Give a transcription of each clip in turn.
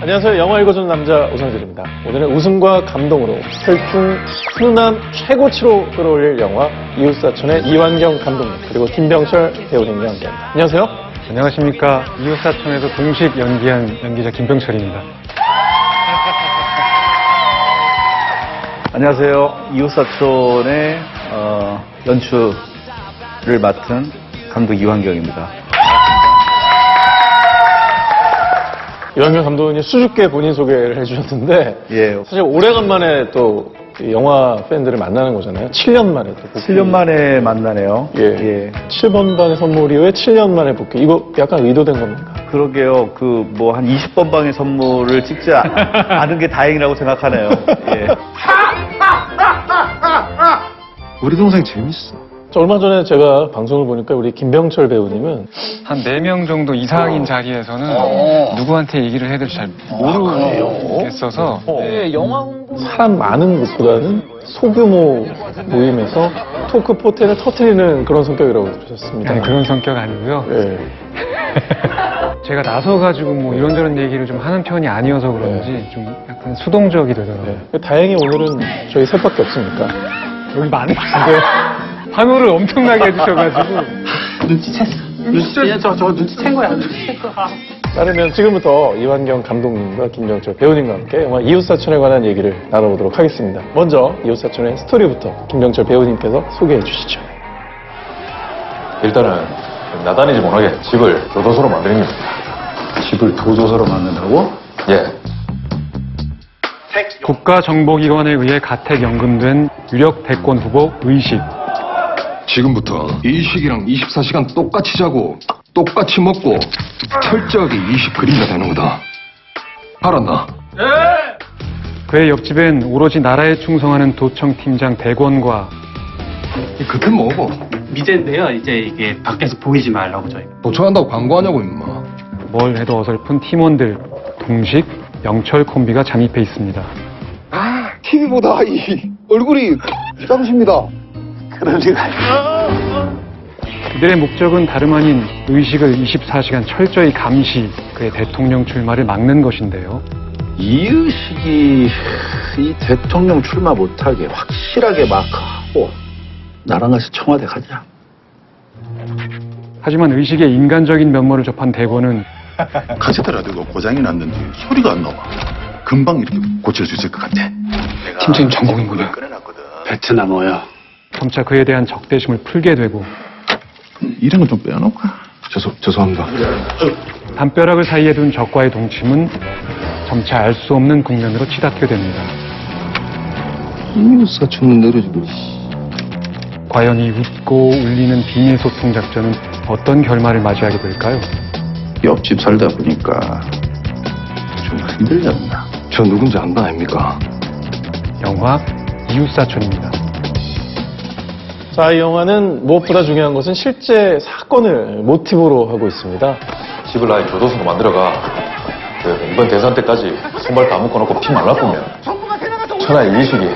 안녕하세요. 영화 읽어주는 남자 오성길입니다. 오늘은 웃음과 감동으로 혈중 훈훈한 최고치로 끌어올릴 영화 이웃사촌의 이완경 감독님 그리고 김병철 배우님과 함께합니다. 안녕하세요. 안녕하십니까. 이웃사촌에서 동식 연기한 연기자 김병철입니다. 안녕하세요. 이웃사촌의 연출을 맡은 감독 이완경입니다. 이완경 감독님 수줍게 본인 소개를 해주셨는데 예, 사실 오래간만에 또 영화 팬들을 만나는 거잖아요. 7년 만에 또 복귀. 7년 만에 만나네요. 예. 7번 방의 선물이 왜 7년 만에 복귀? 이거 약간 의도된 겁니까? 그러게요. 한 20번 방의 선물을 찍지 않은 게 다행이라고 생각하네요. 예. 우리 동생 재밌어. 얼마 전에 제가 방송을 보니까 우리 김병철 배우님은 한 4명 정도 이상인 자리에서는 누구한테 얘기를 해야 될지 잘 모르겠어서 네. 사람 많은 곳보다는 소규모 모임에서 토크 포텐을 터트리는 그런 성격이라고 들으셨습니다. 아니, 그런 성격 아니고요. 예. 제가 나서가지고 뭐 이런저런 얘기를 좀 하는 편이 아니어서 그런지 좀 약간 수동적이 되더라고요. 예. 다행히 오늘은 저희 셋밖에 없으니까. 여기 많으신데 환호를 엄청나게 해주셔가지고 눈치챈 거야. 따르면 지금부터 이완경 감독님과 김병철 배우님과 함께 영화 이웃사촌에 관한 얘기를 나눠보도록 하겠습니다. 먼저 이웃사촌의 스토리부터 김병철 배우님께서 소개해 주시죠. 일단은 나다니지 못하게 집을 교도소로 만드는 겁니다. 집을 교도소로 만든다고? 예. 국가정보기관에 의해 가택 연금된 유력 대권 후보 의식. 지금부터 일식이랑 24시간 똑같이 자고 똑같이 먹고 철저하게 20그림가 되는 거다. 알았나? 그의 옆집엔 오로지 나라에 충성하는 도청 팀장 대권과 그게 뭐고? 미제인데요. 이제 이게 밖에서 보이지 말라고 저희가. 도청한다고 광고하냐고 임마. 뭘 해도 어설픈 팀원들 동식, 영철 콤비가 잠입해 있습니다. TV보다 이 얼굴이 작으십니다. 그럴 리가. 그들의 목적은 다름 아닌 의식을 24시간 철저히 감시, 그의 대통령 출마를 막는 것인데요. 이의식이 이 대통령 출마 못하게 확실하게 마크하고 나랑 같이 청와대 가자. 하지만 의식의 인간적인 면모를 접한 대권은 카세트 라디오가 고장이 났는데 소리가 안 나와. 금방 이렇게 고칠 수 있을 것 같아. 팀장님 전공이군요. 베트남어요. 점차 그에 대한 적대심을 풀게 되고 이런 거 좀 빼놓을까? 죄송합니다. 담벼락을 사이에 둔 적과의 동침은 점차 알 수 없는 국면으로 치닫게 됩니다. 이웃사촌은 내려주고. 과연 이 웃고 울리는 비밀 소통 작전은 어떤 결말을 맞이하게 될까요? 옆집 살다 보니까 좀 힘들잖아. 저 누군지 안다 아닙니까? 영화 이웃사촌입니다. 자, 이 영화는 무엇보다 중요한 것은 실제 사건을 모티브로 하고 있습니다. 집을 아예 교도소로 만들어가 이번 대선 때까지 손발 다 묶어놓고 피 말라보면 천하의 이의식이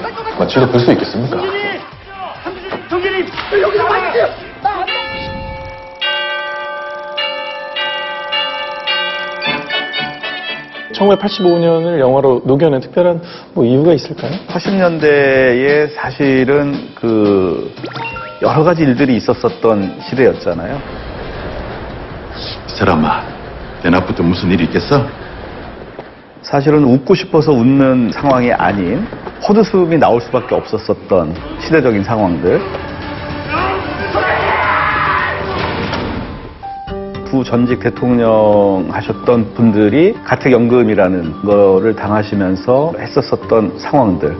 지도 볼 수 있겠습니까? 1985년을 영화로 녹여낸 특별한 이유가 있을까요? 80년대에 사실은 여러 가지 일들이 있었었던 시대였잖아요. 이 사람아, 내 나부터 무슨 일이 있겠어? 사실은 웃고 싶어서 웃는 상황이 아닌 헛웃음이 나올 수밖에 없었었던 시대적인 상황들. 부전직 대통령 하셨던 분들이 가택연금이라는 거를 당하시면서 했었었던 상황들.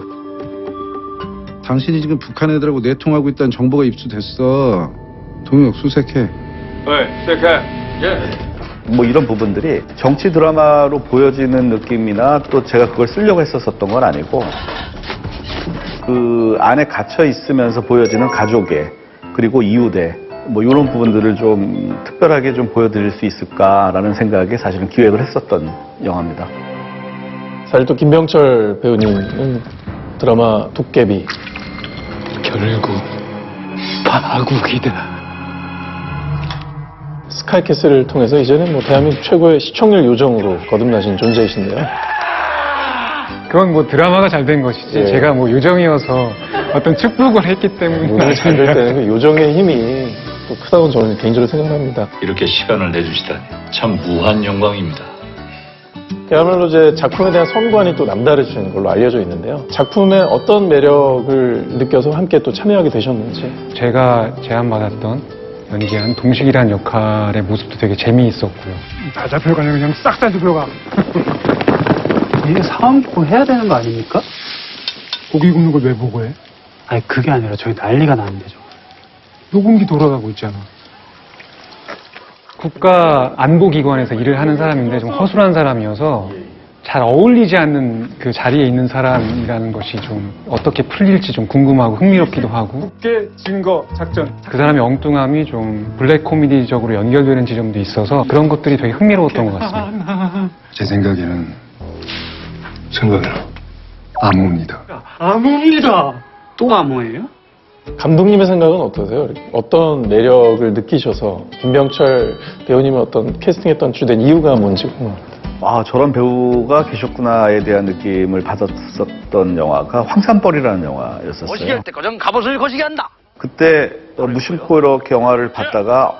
당신이 지금 북한 애들하고 내통하고 있다는 정보가 입수됐어. 동혁 수색해. 이런 부분들이 정치 드라마로 보여지는 느낌이나 또 제가 그걸 쓰려고 했었던 건 아니고 그 안에 갇혀 있으면서 보여지는 가족애 그리고 이웃애 이런 부분들을 좀 특별하게 좀 보여드릴 수 있을까라는 생각에 사실은 기획을 했었던 영화입니다. 사실 또 김병철 배우님은 드라마 도깨비 결국 파국이다. 스카이캐슬을 통해서 이제는 뭐 대한민국 최고의 시청률 요정으로 거듭나신 존재이신데요. 그건 뭐 드라마가 잘 된 것이지 예. 제가 뭐 요정이어서 어떤 축복을 했기 때문에 모델이 잘 될 때는 그 요정의 힘이 또 크다고 저는 개인적으로 생각합니다. 이렇게 시간을 내주시다니 참 무한 영광입니다. 그야말로 이제 작품에 대한 선관이 또 남다르신 걸로 알려져 있는데요. 작품에 어떤 매력을 느껴서 함께 또 참여하게 되셨는지. 제가 제안받았던 연기한 동식이라는 역할의 모습도 되게 재미있었고요. 다 잡혀가냐 그냥 싹 다 잡혀가. 이게 상황 보고 해야 되는 거 아닙니까? 고기 굽는 걸 왜 보고 해? 아니 그게 아니라 저희 난리가 나는데 저. 녹음기 돌아가고 있잖아. 국가안보기관에서 일을 하는 사람인데 좀 허술한 사람이어서 잘 어울리지 않는 그 자리에 있는 사람이라는 것이 좀 어떻게 풀릴지 좀 궁금하고 흥미롭기도 하고 국계 증거 작전. 그 사람의 엉뚱함이 좀 블랙 코미디적으로 연결되는 지점도 있어서 그런 것들이 되게 흥미로웠던 것 같습니다. 제 생각에는 암호입니다. 암호입니다. 또 암호예요? 감독님의 생각은 어떠세요? 어떤 매력을 느끼셔서 김병철 배우님의 어떤 캐스팅했던 주된 이유가 뭔지 궁금합니다. 아, 저런 배우가 계셨구나에 대한 느낌을 받았었던 영화가 황산벌이라는 영화였었어요. 거시기할 때 거정 갑옷을 거시기 한다. 그때 무심코 이렇게 영화를 봤다가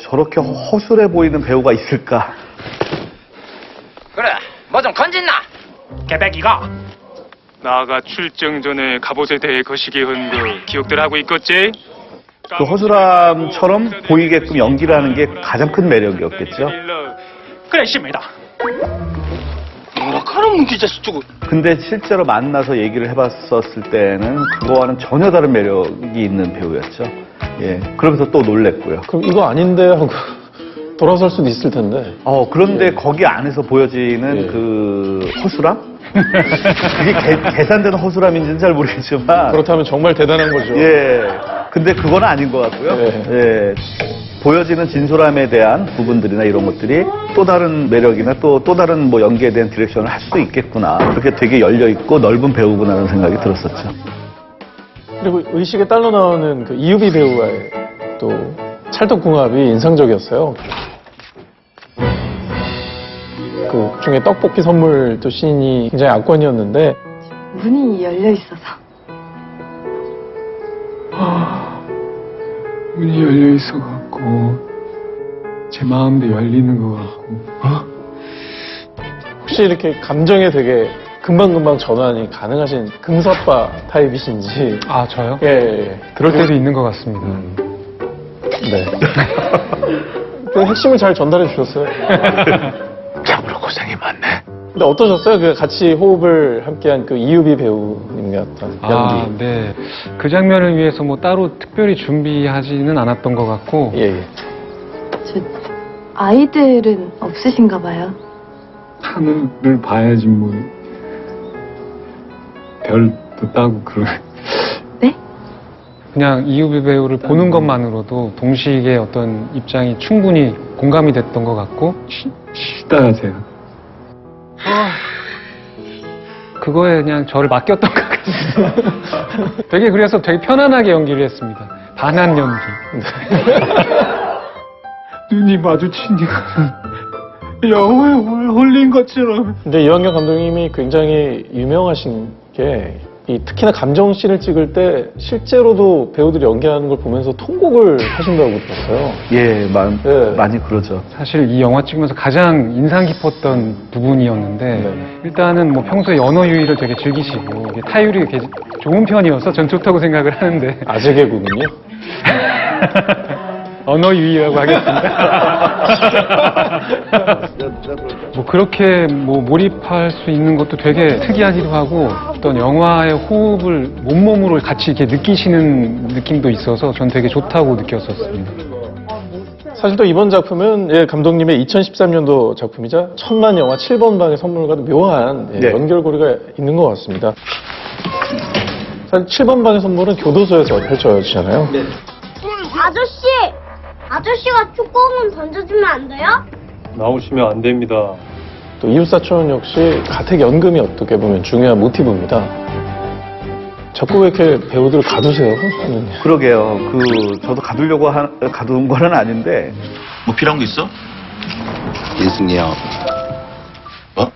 저렇게 허술해 보이는 배우가 있을까? 그래, 뭐 좀 건진나. 개백이가 나가 출정 전에 갑옷에 대해 거시기 한 거 기억들 하고 있겠지? 그 허술함처럼 보이게끔 연기를 하는 게 가장 큰 매력이었겠죠. 그래 십니다. 뭐라 카는 문기자 수고. 근데 실제로 만나서 얘기를 해봤었을 때는 그거와는 전혀 다른 매력이 있는 배우였죠. 예, 그러면서 또 놀랬고요. 그럼 이거 아닌데 하고 돌아설 수도 있을 텐데. 그런데 거기 안에서 보여지는 예. 그 허술함? 그게 계산된 허술함인지는 잘 모르겠지만. 그렇다면 정말 대단한 거죠. 예. 근데 그건 아닌 것 같고요. 예. 보여지는 진솔함에 대한 부분들이나 이런 것들이 또 다른 매력이나 또 다른 뭐 연기에 대한 디렉션을 할 수도 있겠구나. 그렇게 되게 열려있고 넓은 배우구나라는 생각이 들었었죠. 그리고 의식에 딸로 나오는 그 이유비 배우와의 또 찰떡궁합이 인상적이었어요. 그 중에 떡볶이 선물 또 씬이 굉장히 압권이었는데 문이 열려 있어서. 문이 열려 있어갖고 제 마음도 열리는 것 같고 혹시 이렇게 감정에 되게 금방금방 전환이 가능하신 금사빠 타입이신지. 아 저요? 예. 그럴 때도 있는 것 같습니다. 네. 그 핵심을 잘 전달해 주셨어요. 참으로 고생이 많네. 근데 어떠셨어요? 그 같이 호흡을 함께한 그 이유비 배우님의 어떤 연기. 아, 네. 그 장면을 위해서 뭐 따로 특별히 준비하지는 않았던 것 같고 예. 저 아이들은 없으신가 봐요. 하늘을 봐야지 뭐 별도 따고 그런. 네? 그냥 이유비 배우를 보는 것만으로도 동식의 어떤 입장이 충분히 공감이 됐던 것 같고 쉬다 하세요. 그거에 그냥 저를 맡겼던 것 같아요. 되게 그래서 되게 편안하게 연기를 했습니다. 반한 연기. 눈이 마주치니까 영화에 홀린 것처럼. 근데 이완경 감독님이 굉장히 유명하신 게 이 특히나 감정씬을 찍을 때 실제로도 배우들이 연기하는 걸 보면서 통곡을 하신다고 들었어요. 예, 예. 많이 그러죠. 사실 이 영화 찍으면서 가장 인상 깊었던 부분이었는데 네. 일단은 뭐 평소에 언어 유희를 되게 즐기시고 이게 타율이 되게 좋은 편이어서 전 좋다고 생각을 하는데 아재 개그군요. 언어 유희라고 하겠습니다. 뭐 그렇게 뭐 몰입할 수 있는 것도 되게 특이하기도 하고 어떤 영화의 호흡을 온몸으로 같이 이렇게 느끼시는 느낌도 있어서 전 되게 좋다고 느꼈었습니다. 사실 또 이번 작품은 예, 감독님의 2013년도 작품이자 천만 영화 7번 방의 선물과도 묘한 예, 네. 연결고리가 있는 것 같습니다. 사실 7번 방의 선물은 교도소에서 펼쳐지잖아요. 아저씨가 축구공 던져주면 안 돼요? 나오시면 안 됩니다. 또 이웃사촌 역시 가택연금이 어떻게 보면 중요한 모티브입니다. 자꾸 왜 이렇게 배우들을 가두세요? 그러게요. 저도 가두려고 가둔 거는 아닌데 뭐 필요한 거 있어? 인승이 형. 뭐?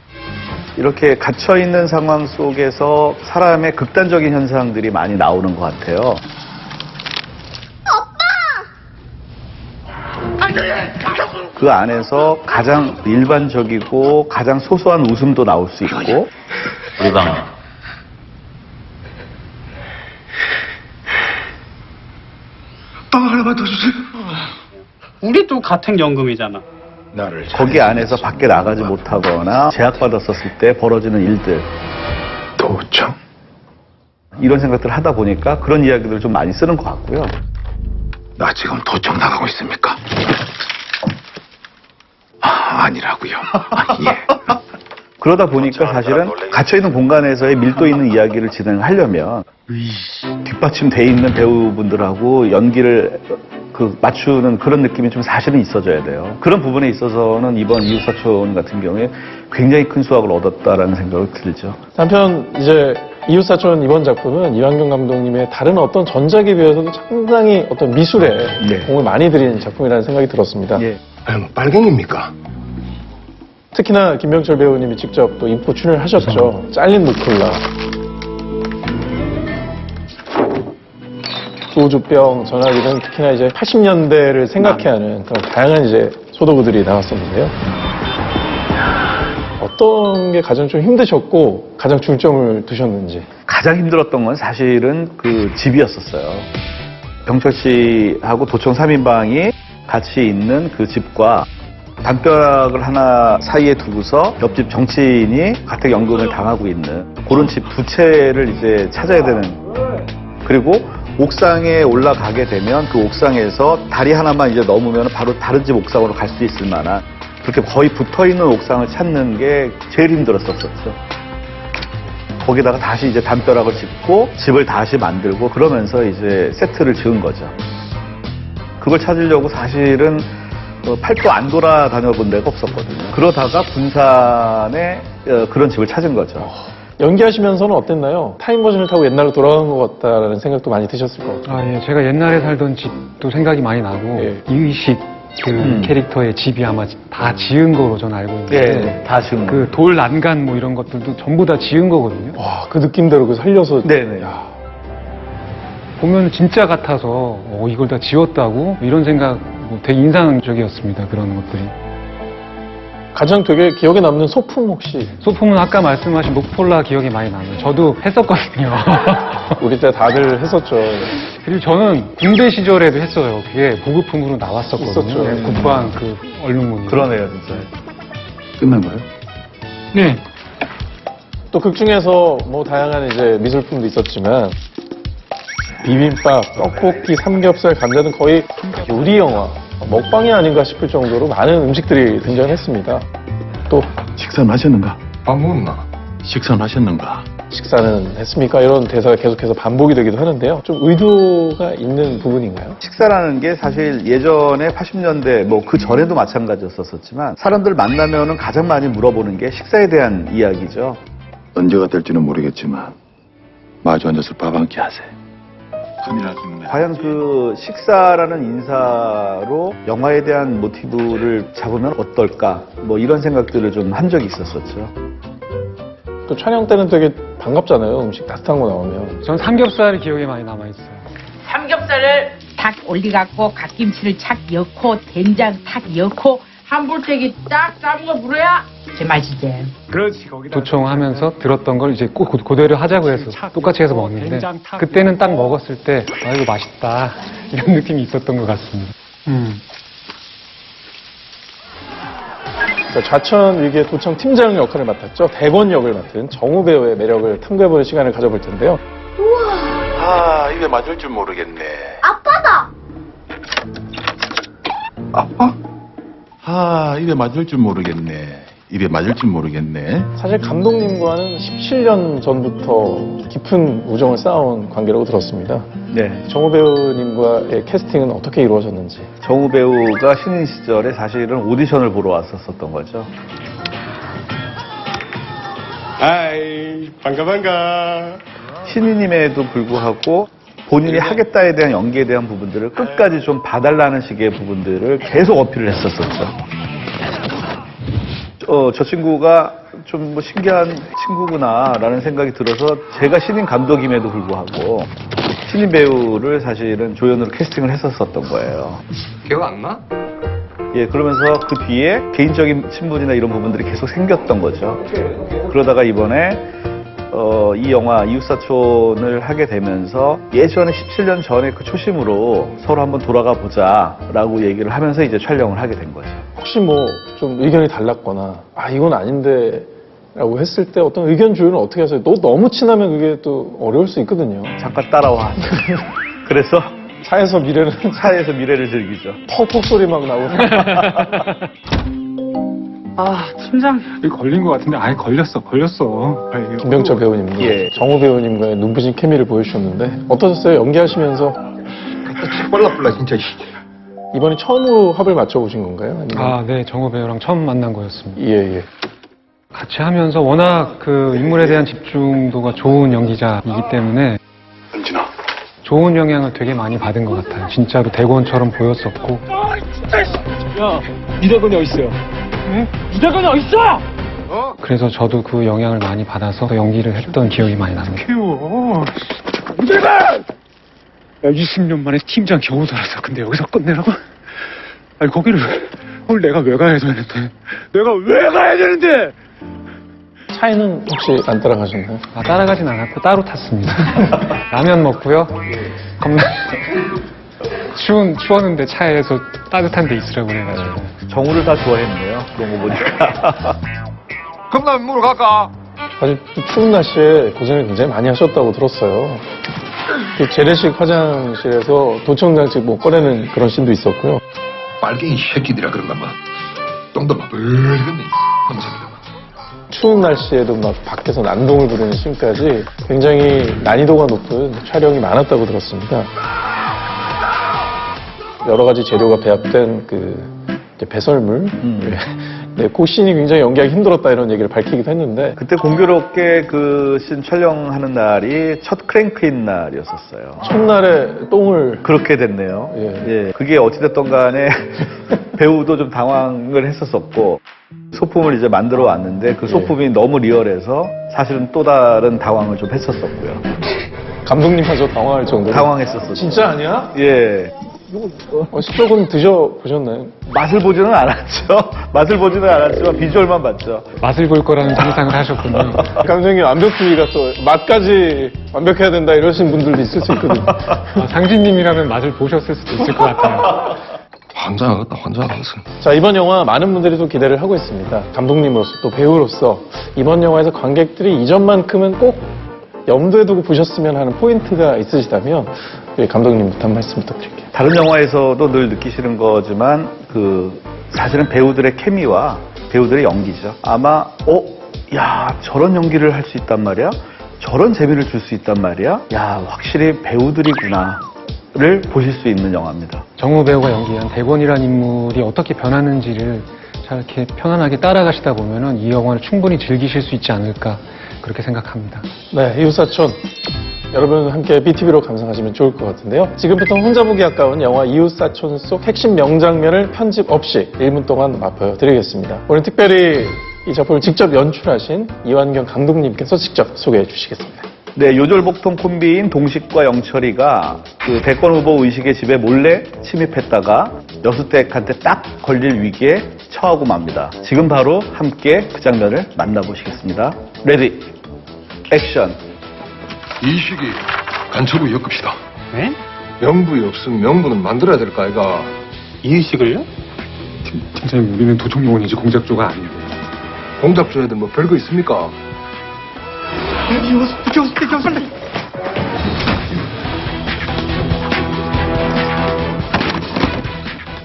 이렇게 갇혀있는 상황 속에서 사람의 극단적인 현상들이 많이 나오는 것 같아요. 그 안에서 가장 일반적이고 가장 소소한 웃음도 나올 수 있고 우리 방. 빵 하나만 더 주세요. 우리도 같은 연금이잖아. 거기 안에서 밖에 나가지 못하거나 제약받았었을 때 벌어지는 일들 도청? 이런 생각들을 하다 보니까 그런 이야기들을 좀 많이 쓰는 것 같고요. 나 지금 도청 나가고 있습니까? 아니라고요. 예. 그러다 보니까 사실은 갇혀있는 공간에서의 밀도 있는 이야기를 진행하려면 뒷받침돼 있는 배우분들하고 연기를 맞추는 그런 느낌이 좀 사실은 있어져야 돼요. 그런 부분에 있어서는 이번 이웃사촌 같은 경우에 굉장히 큰 수확을 얻었다라는 생각이 들죠. 한편 이제 이웃사촌 이번 작품은 이완경 감독님의 다른 어떤 전작에 비해서도 상당히 어떤 미술에 네. 공을 많이 들인 작품이라는 생각이 들었습니다. 예. 빨갱입니까? 특히나 김병철 배우님이 직접 또 인포 출연을 하셨죠. 잘린 루콜라, 소주병, 전화기 등 특히나 이제 80년대를 생각해 하는 그런 다양한 이제 소도구들이 나왔었는데요. 어떤 게 가장 좀 힘드셨고 가장 중점을 두셨는지. 가장 힘들었던 건 사실은 그 집이었었어요. 병철 씨하고 도청 3인방이 같이 있는 그 집과 담벼락을 하나 사이에 두고서 옆집 정치인이 가택연금을 당하고 있는 그런 집 두 채를 이제 찾아야 되는, 그리고 옥상에 올라가게 되면 그 옥상에서 다리 하나만 이제 넘으면 바로 다른 집 옥상으로 갈 수 있을 만한 그렇게 거의 붙어있는 옥상을 찾는 게 제일 힘들었었죠. 거기다가 다시 이제 담벼락을 짓고 집을 다시 만들고 그러면서 이제 세트를 지은 거죠. 그걸 찾으려고 사실은 팔도 안 돌아다녀 본 데가 없었거든요. 그러다가 군산에 그런 집을 찾은 거죠. 연기하시면서는 어땠나요? 타임머신을 타고 옛날로 돌아간 것 같다라는 생각도 많이 드셨을 것 같아요. 예. 제가 옛날에 살던 집도 생각이 많이 나고, 예. 이의식 캐릭터의 집이 아마 다 지은 거로 저는 알고 있는데, 네, 다 지은 거. 그 돌 난간 뭐 이런 것들도 전부 다 지은 거거든요. 와, 그 느낌대로 그 살려서. 네네. 보면 진짜 같아서, 이걸 다 지었다고? 이런 생각, 되게 인상적이었습니다. 그런 것들이. 가장 되게 기억에 남는 소품 혹시? 소품은 아까 말씀하신 목폴라 기억이 많이 나요. 저도 했었거든요. 우리 때 다들 했었죠. 그리고 저는 군대 시절에도 했어요. 그게 보급품으로 나왔었거든요. 있었죠. 네, 국방 그 얼룩무늬. 그러네요, 진짜. 끝난 거예요? 네. 또 극 중에서 뭐 다양한 이제 미술품도 있었지만 비빔밥, 떡볶이, 삼겹살, 감자 등 거의 요리 영화, 먹방이 아닌가 싶을 정도로 많은 음식들이 등장했습니다. 또 식사는 하셨는가? 밥 먹었나? 식사는 하셨는가? 식사는 했습니까? 이런 대사가 계속해서 반복이 되기도 하는데요. 좀 의도가 있는 부분인가요? 식사라는 게 사실 예전에 80년대 뭐 그 전에도 마찬가지였었지만 사람들 만나면은 가장 많이 물어보는 게 식사에 대한 이야기죠. 언제가 될지는 모르겠지만 마주 앉아서 밥 한 끼 하세요. 카메라 찍는 거. 과연 그 식사라는 인사로 영화에 대한 모티브를 잡으면 어떨까? 뭐 이런 생각들을 좀 한 적이 있었었죠. 또 촬영 때는 되게 반갑잖아요. 음식 따뜻한 거 나오면. 전 삼겹살이 기억에 많이 남아있어요. 삼겹살을 탁 올려갖고 갓김치를 착 넣고 된장 탁 넣고 한불떼기 딱 싸먹어 물어야 제 맛이지. 그렇지, 거기다. 도청하면서 들었던 걸 이제 꼭 그대로 하자고 해서 똑같이 해서 먹는데, 그때는 딱 먹었을 때 이거 맛있다 이런 느낌이 있었던 것 같습니다. 좌천 위기의 도청 팀장 역할을 맡았죠. 대본 역을 맡은 정우 배우의 매력을 탐구해보는 시간을 가져볼 텐데요. 아, 입에 맞을 줄 모르겠네. 아빠다. 아빠? 아, 입에 맞을 줄 모르겠네. 입에 맞을 줄 모르겠네. 사실 감독님과는 17년 전부터 깊은 우정을 쌓아온 관계라고 들었습니다. 네. 정우 배우님과의 캐스팅은 어떻게 이루어졌는지. 정우 배우가 신인 시절에 사실은 오디션을 보러 왔었던 거죠. 아이, 반가. 신인임에도 불구하고 본인이 하겠다에 대한 연기에 대한 부분들을 끝까지 좀 봐달라는 식의 부분들을 계속 어필을 했었었죠. 저 친구가 좀 뭐 신기한 친구구나라는 생각이 들어서 제가 신인 감독임에도 불구하고 신인 배우를 사실은 조연으로 캐스팅을 했었었던 거예요. 기억 안 나? 예, 그러면서 그 뒤에 개인적인 친분이나 이런 부분들이 계속 생겼던 거죠. 그러다가 이번에 이 영화 이웃사촌을 하게 되면서 예전에 17년 전에 그 초심으로 서로 한번 돌아가 보자라고 얘기를 하면서 이제 촬영을 하게 된 거죠. 혹시 뭐 좀 의견이 달랐거나 아 이건 아닌데 라고 했을 때 어떤 의견 조율은 어떻게 하세요? 너무 친하면 그게 또 어려울 수 있거든요. 잠깐 따라와. 그래서 차에서 미래를 즐기죠. 퍽퍽 소리 막 나오고. 아, 팀장 여기 걸린 것 같은데 아예 걸렸어. 김병철 배우님도 예. 정우 배우님과의 눈부신 케미를 보여주셨는데 어떠셨어요? 연기하시면서 빨라 진짜. 이번에 처음으로 합을 맞춰보신 건가요? 아니면... 아, 네, 정우 배우랑 처음 만난 거였습니다. 예. 같이 하면서 워낙 그 인물에 대한 집중도가 좋은 연기자이기 때문에 은진아. 좋은 영향을 되게 많이 받은 것 같아요. 진짜로 대본처럼 보였었고. 야, 미대건이 어딨어요? 응? 미대건이 어딨어? 그래서 저도 그 영향을 많이 받아서 연기를 했던 기억이 많이 납니다. 키워. 미대건! 야, 20년 만에 팀장 겨우 달았어. 근데 여기서 끝내라고? 아니, 거기를 오늘 내가 왜 가야 되는데? 내가 왜 가야 되는데? 차에는 혹시 안 따라가셨나요? 아, 따라가진 않았고 따로 탔습니다. 라면 먹고요. 겁나 추웠는데 차에서 따뜻한 데 있으라고 그래가지고. 정우를 다 좋아했네요. 그런 거 보니까. 컵라면 먹으러 갈까? 사실 또 추운 날씨에 고생을 굉장히 많이 하셨다고 들었어요. 그 재래식 화장실에서 도청장치 뭐 꺼내는 그런 씬도 있었고요. 빨갱이 새끼들이라 그런가 봐. 똥도 막 벌리겠네. 감사합니다. 추운 날씨에도 막 밖에서 난동을 부리는 씬까지 굉장히 난이도가 높은 촬영이 많았다고 들었습니다. 여러 가지 재료가 배합된 이제 배설물. 네, 그 씬이 굉장히 연기하기 힘들었다 이런 얘기를 밝히기도 했는데 그때 공교롭게 그 씬 촬영하는 날이 첫 크랭크인 날이었었어요. 첫날에 똥을 그렇게 됐네요. 예. 그게 어찌됐든 간에 배우도 좀 당황을 했었었고 소품을 이제 만들어 왔는데 그 소품이 너무 리얼해서 사실은 또 다른 당황을 좀 했었었고요. 감독님마저 당황할 정도로 당황했었어요. 진짜 아니야? 예. 식적은 드셔보셨나요? 맛을 보지는 않았지만 비주얼만 봤죠. 맛을 볼 거라는 상상을 하셨군요. 감독님 완벽주의가 또 맛까지 완벽해야 된다 이러신 분들도 있을 수 있거든요. 상진님이라면 맛을 보셨을 수도 있을 것 같아요. 환장하겠다. 자, 이번 영화 많은 분들이 또 기대를 하고 있습니다. 감독님으로서 또 배우로서 이번 영화에서 관객들이 이전만큼은 꼭 염두에 두고 보셨으면 하는 포인트가 있으시다면 우리 감독님부터 한 말씀 부탁드릴게요. 다른 영화에서도 늘 느끼시는 거지만 사실은 배우들의 케미와 배우들의 연기죠. 아마 야 저런 연기를 할 수 있단 말이야? 저런 재미를 줄 수 있단 말이야? 야 확실히 배우들이구나를 보실 수 있는 영화입니다. 정우 배우가 연기한 대권이라는 인물이 어떻게 변하는지를 잘 이렇게 편안하게 따라가시다 보면은 이 영화를 충분히 즐기실 수 있지 않을까 그렇게 생각합니다. 네, 이웃사촌 여러분 함께 BTV로 감상하시면 좋을 것 같은데요. 지금부터 혼자 보기 아까운 영화 이웃사촌 속 핵심 명장면을 편집 없이 1분 동안 맛보여드리겠습니다. 오늘 특별히 이 작품을 직접 연출하신 이완경 감독님께서 직접 소개해 주시겠습니다. 네, 요절복통 콤비인 동식과 영철이가 그 대권 후보 의식의 집에 몰래 침입했다가 여수댁한테 딱 걸릴 위기에 처하고 맙니다. 지금 바로 함께 그 장면을 만나보시겠습니다. 레디, 액션. 이 시기 간첩을 엮읍시다. 네? 명분이 없으면 명분은 만들어야 될 거 아이가. 이유식을요? 팀장님, 우리는 도청요원이지 공작조가 아니에요. 공작조애들 뭐 별거 있습니까?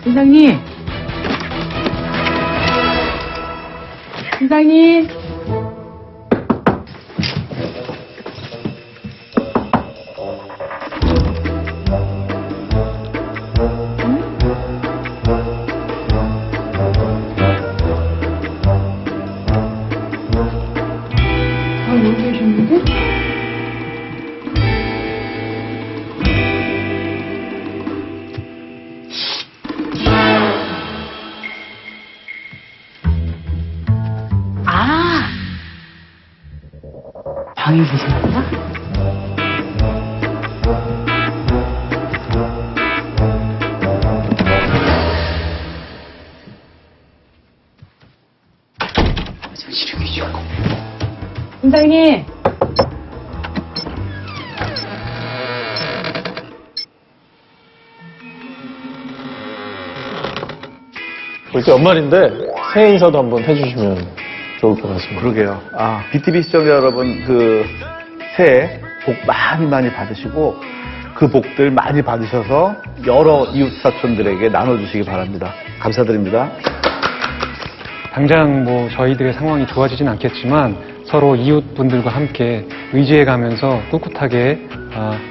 팀장님! 팀장님! 여기 계셨는데? мою жизнь. Да? 팀장님. 올 때 연말인데 새해 인사도 한번 해주시면 좋을 것 같습니다. 그러게요. BTV 시청자 여러분, 새해 복 많이 많이 받으시고, 그 복들 많이 받으셔서 여러 이웃 사촌들에게 나눠주시기 바랍니다. 감사드립니다. 당장 뭐 저희들의 상황이 좋아지진 않겠지만 서로 이웃분들과 함께 의지해가면서 꿋꿋하게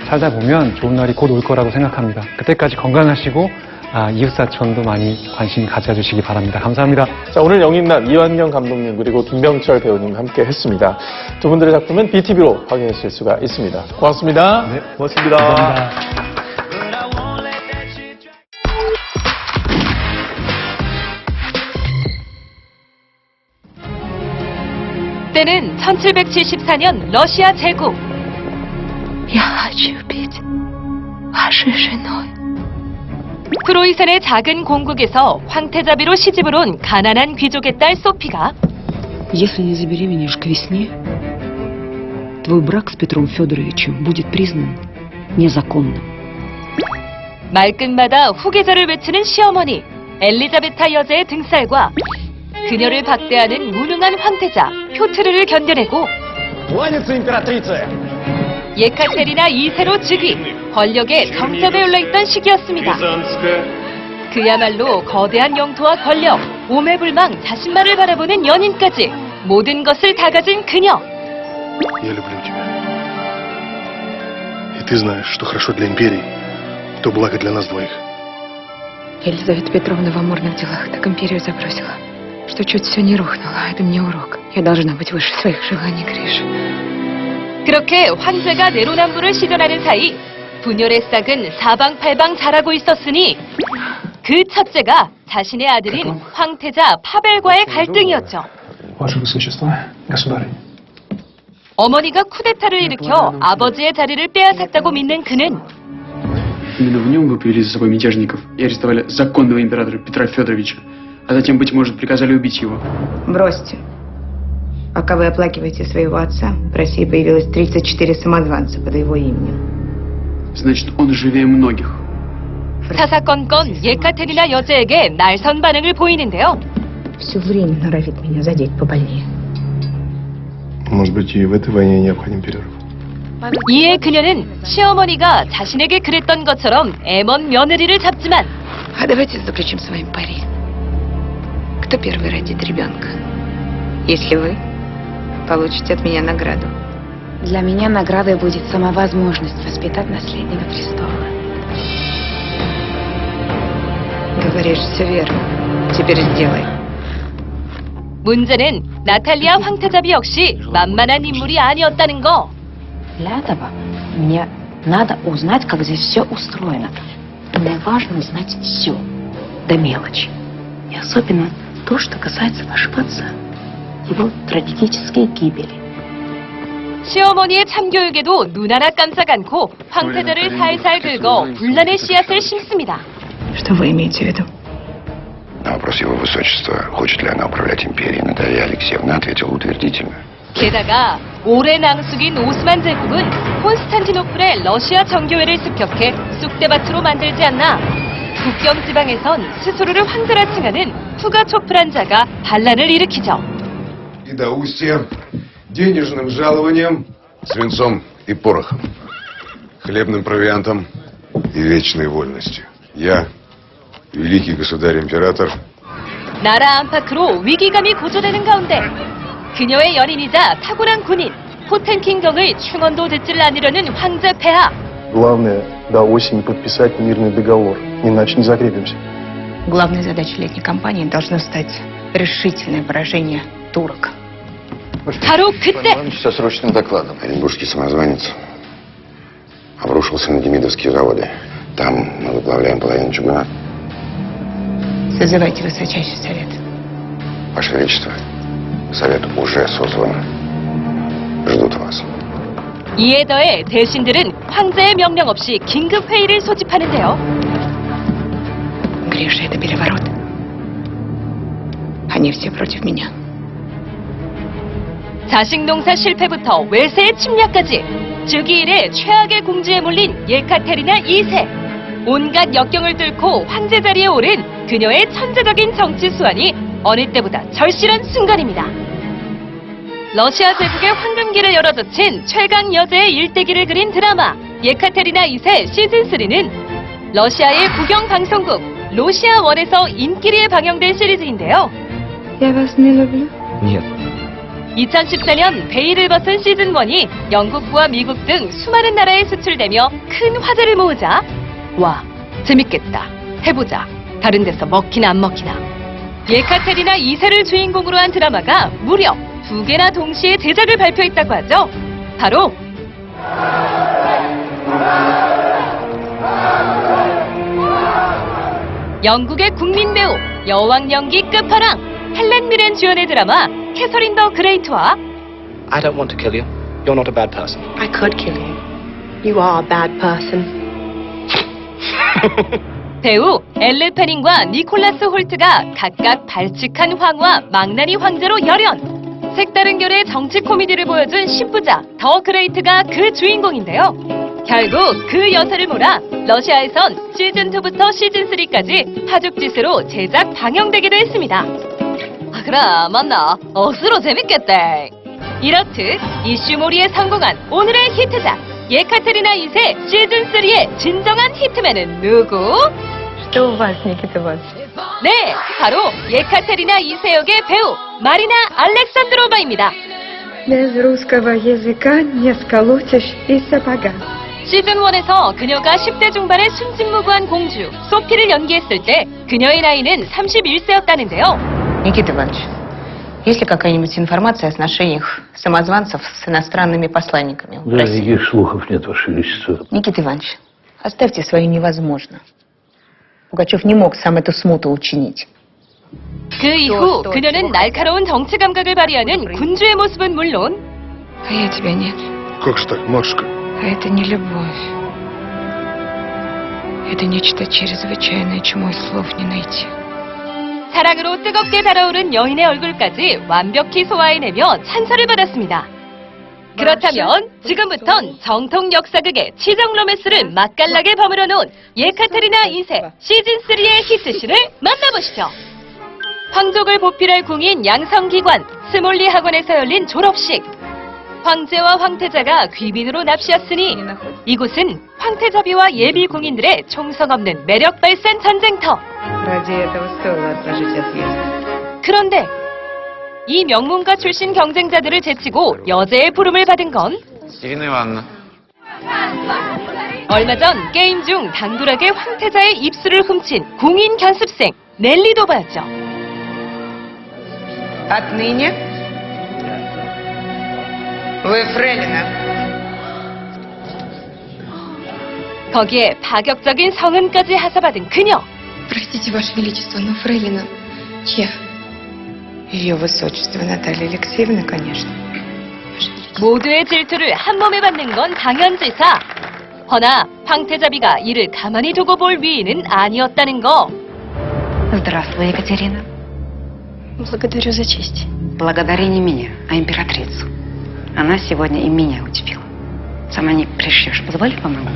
살다 보면 좋은 날이 곧 올 거라고 생각합니다. 그때까지 건강하시고 이웃사촌도 많이 관심 가져주시기 바랍니다. 감사합니다. 자, 오늘 영인남 이완영 감독님 그리고 김병철 배우님 함께 했습니다. 두 분들의 작품은 BTV로 확인하실 수가 있습니다. 고맙습니다. 네, 고맙습니다. 감사합니다. 때는 1774년 러시아 제국. Я хочу быть вашей женой. 트로이산의 작은 공국에서 황태자비로 시집을 온 가난한 귀족의 딸 소피가 Если не забеременеешь к весне, твой брак с Петром Федоровичем будет признан незаконным. 말끝마다 후계자를 외치는 시어머니 엘리자베타 여제의 등살과 그녀를 박대하는 무능한 황태자 표트르를 견뎌내고 예카테리나 2세로 즉위, 권력의 정점에 올라있던 시기였습니다. 그야말로 거대한 영토와 권력, 오매불망 자신만을 바라보는 연인까지 모든 것을 다 가진 그녀. Я люблю тебя. И ты знаешь, что хорошо для империи, то благо для нас двоих. Елизавета Петровна в амурных делах так империю забросила, что чуть все не рухнуло. Это мне урок. Я должна быть выше своих желаний, Гриша. 그렇게 황제가 내로남불을 시전하는 사이 분열의 싹은 사방팔방 자라고 있었으니 그 첫째가 자신의 아들인 황태자 파벨과의 갈등이었죠. Ваше Высочество, государь. 어머니가 쿠데타를 일으켜 아버지의 자리를 빼앗았다고 믿는 к는 Именно в нем вы привели за собой мятежников и арестовали законного императора Петра Федоровича, а затем, быть может, приказали убить его. Бросьте. Пока вы оплакиваете своего отца, в России появилось 34 самозванца под его именем. Значит, он живее многих. 사사건건 예카테리나 여제에게 날선 반응을 보이는데요. Все время норовит меня задеть побольнее. Может быть, и в этой войне необходим перерыв. 이에 그녀는 시어머니가 자신에게 그랬던 것처럼 애먼 며느리를 잡지만 А давайте заключим с вами пари. Кто первый родит ребенка? Если вы получите от меня награду. Для меня наградой будет сама возможность воспитать наследника престола. Говоришь, все верно. Теперь сделай. 문제는 나탈리아 황태자비 역시 만만한 인물이 아니었다는 거. Для этого мне надо узнать, как здесь все устроено. Мне важно знать все, до мелочи. И особенно то, что касается вашего отца. Его трагической гибели. 시어머니의 참교육에도 눈 하나 깜짝 않고 황태자를 살살 긁어 분란의 씨앗을 심습니다. Что вы имеете в виду? На вопрос его высочества, хочет ли она управлять империей, Наталья Алексеевна ответила утвердительно. 게다가 오래 낭숙인 오스만 제국은 콘스탄티노플의 러시아 정교회를 습격해 쑥대밭으로 만들지 않나. 국경 지방에선 스스로를 황제라 칭하는 푸가초프란 자가 반란을 일으키죠. И до устья денежным жалованием, свинцом и порохом, хлебным провиантом и вечной вольностью. Я, великий государь-император, 나라 안팎으로 위기감이 고조되는 가운데 그녀의 연인이자 탁월한 군인 포텐킹경을 충언도 듣질 않으려는 황제 폐하. Главное, до осени подписать мирный договор, иначе не закрепимся. Главной задачей летней кампании должно стать решительное поражение турок. 바로 그때 Со срочным докладом. Оренбургский самозванец обрушился на Демидовские заводы. Там мы выплавляем половину чугуна. Созывайте высочайший совет. Ваше Величество, совет уже созван. Ждут вас. 이에 더해 대신들은 황제의 명령 없이 긴급 회의를 소집하는데요. Гриша, это переворот. Они все против меня. 자식 농사 실패부터 외세의 침략까지 즉위일에 최악의 궁지에 몰린 예카테리나 2세. 온갖 역경을 뚫고 황제 자리에 오른 그녀의 천재적인 정치 수완이 어느 때보다 절실한 순간입니다. 러시아 제국의 황금기를 열어젖힌 최강 여제의 일대기를 그린 드라마 예카테리나 2세 시즌3는 러시아의 국영방송국 러시아1에서 인기리에 방영된 시리즈인데요. Я вас не люблю. Нет. 2014년 베일을 벗은 시즌1이 영국과 미국 등 수많은 나라에 수출되며 큰 화제를 모으자 와, 재밌겠다, 해보자, 다른 데서 먹히나 안 먹히나. 예카테리나 2세를 주인공으로 한 드라마가 무려 2개나 동시에 제작을 발표했다고 하죠. 바로 영국의 국민 배우, 여왕 연기 끝판왕 헬렌 미렌 주연의 드라마 캐서린 더 그레이트와 I don't want to kill you. You're not a bad person. I could kill you. You are a bad person. 배우 엘르 페닝과 니콜라스 홀트가 각각 발칙한 황후와 망나니 황제로 열연. 색다른 결의 정치 코미디를 보여준 10부작 더 그레이트가 그 주인공인데요. 결국 그 여사를 몰아 러시아에선 시즌2부터 시즌3까지 하죽지세로 제작 방영되기도 했습니다. 그래, 맞나? 억수로 재밌겠대. 이렇듯 이슈몰이에 성공한 오늘의 히트작 예카테리나 2세 시즌3의 진정한 히트맨은 누구? Что у вас, Никита Иванович? 네, 바로 예카테리나 2세 역의 배우 마리나 알렉산드로바입니다. Без русского языка не сколотишь и сапога. 시즌1에서 그녀가 10대 중반의 순진무구한 공주 소피를 연기했을 때 그녀의 나이는 31세였다는데요. Никита Иванович, есть ли какая-нибудь информация о отношениях самозванцев с иностранными посланниками в России? Никаких слухов нет, Ваше Величество. Никита Иванович, оставьте свое невозможно. Пугачев не мог сам эту смуту учинить. 그 이후 그녀는 날카로운 정치 감각을 발휘하는 군주의 모습은 물론 А я тебя нет. Как же так, Машка? А это не любовь. Это нечто чрезвычайное, чему и слов не найти. 사랑으로 뜨겁게 달아오른 여인의 얼굴까지 완벽히 소화해내며 찬사를 받았습니다. 그렇다면 지금부턴 정통 역사극의 치정 로맨스를 맛깔나게 버무려 놓은 예카테리나 2세 시즌3의 히트신을 만나보시죠. 황족을 보필할 궁인 양성기관 스몰리 학원에서 열린 졸업식. 황제와 황태자가 귀빈으로 납치였으니 이곳은 황태자비와 예비 궁인들의 총성 없는 매력 발산 전쟁터. Ради этого стоило отложить отъезд. 그런데 이 명문가 출신 경쟁자들을 제치고 여제의 부름을 받은 건 Ирина Ивановна. 얼마 전 게임 중 당돌하게 황태자의 입술을 훔친 궁인 견습생 넬리 도바였죠. Отныне вы фрейлина. 거기에 파격적인 성은까지 하사받은 그녀. Простите, Ваше Величество, но фрейлина чья? Ее высочество Наталья Алексеевна, конечно. 모두의 질투를 한 몸에 받는 건 당연지사. 허나 황태자비가 이를 가만히 두고 볼 위인은 아니었다는 거. Здравствуй, Екатерина. Благодарю за честь. Благодари не меня, а императрицу. Она сегодня и меня удивила. Сама не пришлешь, позволь помогу?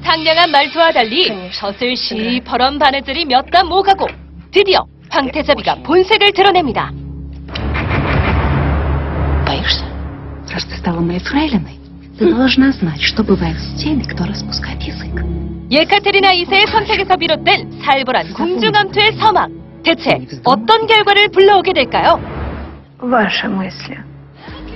상냥한 말투와 달리 젖을 시퍼런 바느질이 몇 단 오가고 드디어 황태자비가 본색을 드러냅니다. Боишься? Раз ты стала моей фрейлиной, ты должна знать, что бывает с теми, кто распускает язык. 예카테리나 2세의 선택에서 비롯된 살벌한 궁중암투의 서막. 대체 어떤 결과를 불러오게 될까요? Ваша мысль.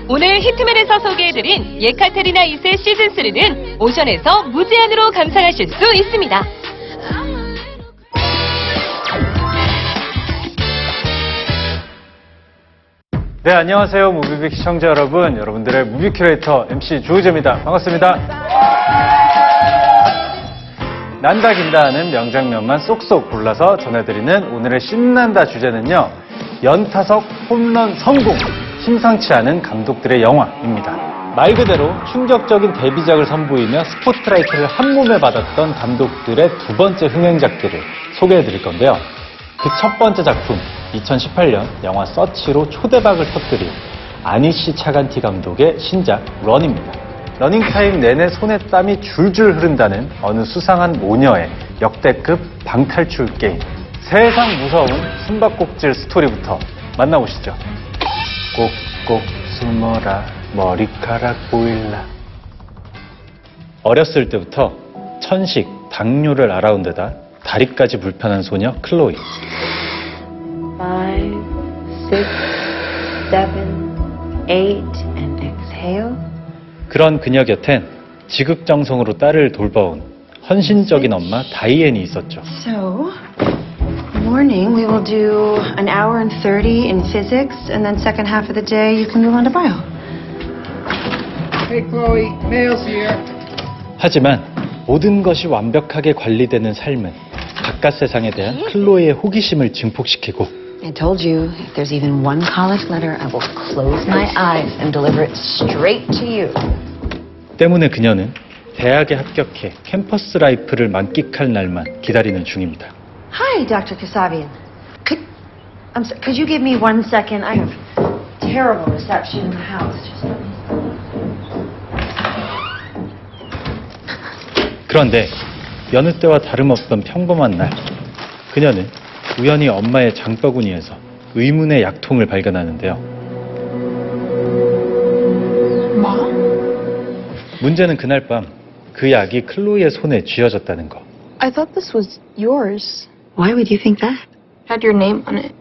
오늘 히트맨에서 소개해드린 예카테리나 2세 시즌3는 오션에서 무제한으로 감상하실 수 있습니다. 네, 안녕하세요. 무비빅 시청자 여러분. 여러분들의 무비 큐레이터 MC 조우재입니다. 반갑습니다. 난다 긴다 하는 명장면만 쏙쏙 골라서 전해드리는 오늘의 신난다 주제는요. 연타석 홈런 성공! 심상치 않은 감독들의 영화입니다. 말 그대로 충격적인 데뷔작을 선보이며 스포트라이트를 한몸에 받았던 감독들의 두 번째 흥행작들을 소개해 드릴 건데요. 그 첫 번째 작품, 2018년 영화 서치로 초대박을 터뜨린 아니시 차간티 감독의 신작 런입니다. 러닝타임 내내 손에 땀이 줄줄 흐른다는 어느 수상한 모녀의 역대급 방탈출 게임. 세상 무서운 숨바꼭질 스토리부터 만나보시죠. 꼭꼭 숨어라 머리카락 보일라. 어렸을 때부터 천식, 당뇨를 알아온 데다 다리까지 불편한 소녀 클로이. 5, 6, 7, 8 and exhale. 그런 그녀 곁엔 지극정성으로 딸을 돌봐온 헌신적인 엄마 다이앤이 있었죠. So, morning we will do an hour and 30 in physics, and then second half of the day you can move on to bio. Hey Chloe, Nails here. 하지만 모든 것이 완벽하게 관리되는 삶은 바깥 세상에 대한 클로이의 호기심을 증폭시키고 I told you, if there's even one college letter, I will close my eyes and deliver it straight to you. 때문에 그녀는 대학에 합격해 캠퍼스 라이프를 만끽할 날만 기다리는 중입니다. Hi, Dr. Kasabian. Could you give me 1 second? I have terrible reception in the house. 그런데 여느 때와 다름없던 평범한 날, 그녀는 우연히 엄마의 장바구니에서 의문의 약통을 발견하는데요. 문제는 그날 밤 그 약이 클로이의 손에 쥐어졌다는 거. I thought this was yours. Why would you think that? Had your name on it.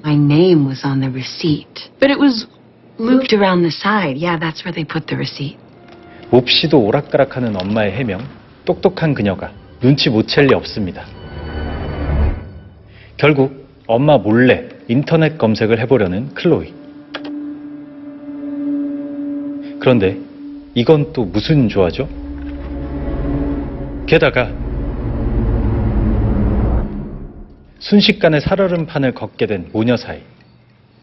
My name was on the receipt. But it was Looped around the side. Yeah, that's where they put the receipt. 몹시도 오락가락하는 엄마의 해명, 똑똑한 그녀가 눈치 못 챌 리 없습니다. 결국 엄마 몰래 인터넷 검색을 해보려는 클로이. 그런데 이건 또 무슨 조화죠? 게다가 순식간에 살얼음판을 걷게 된 모녀 사이,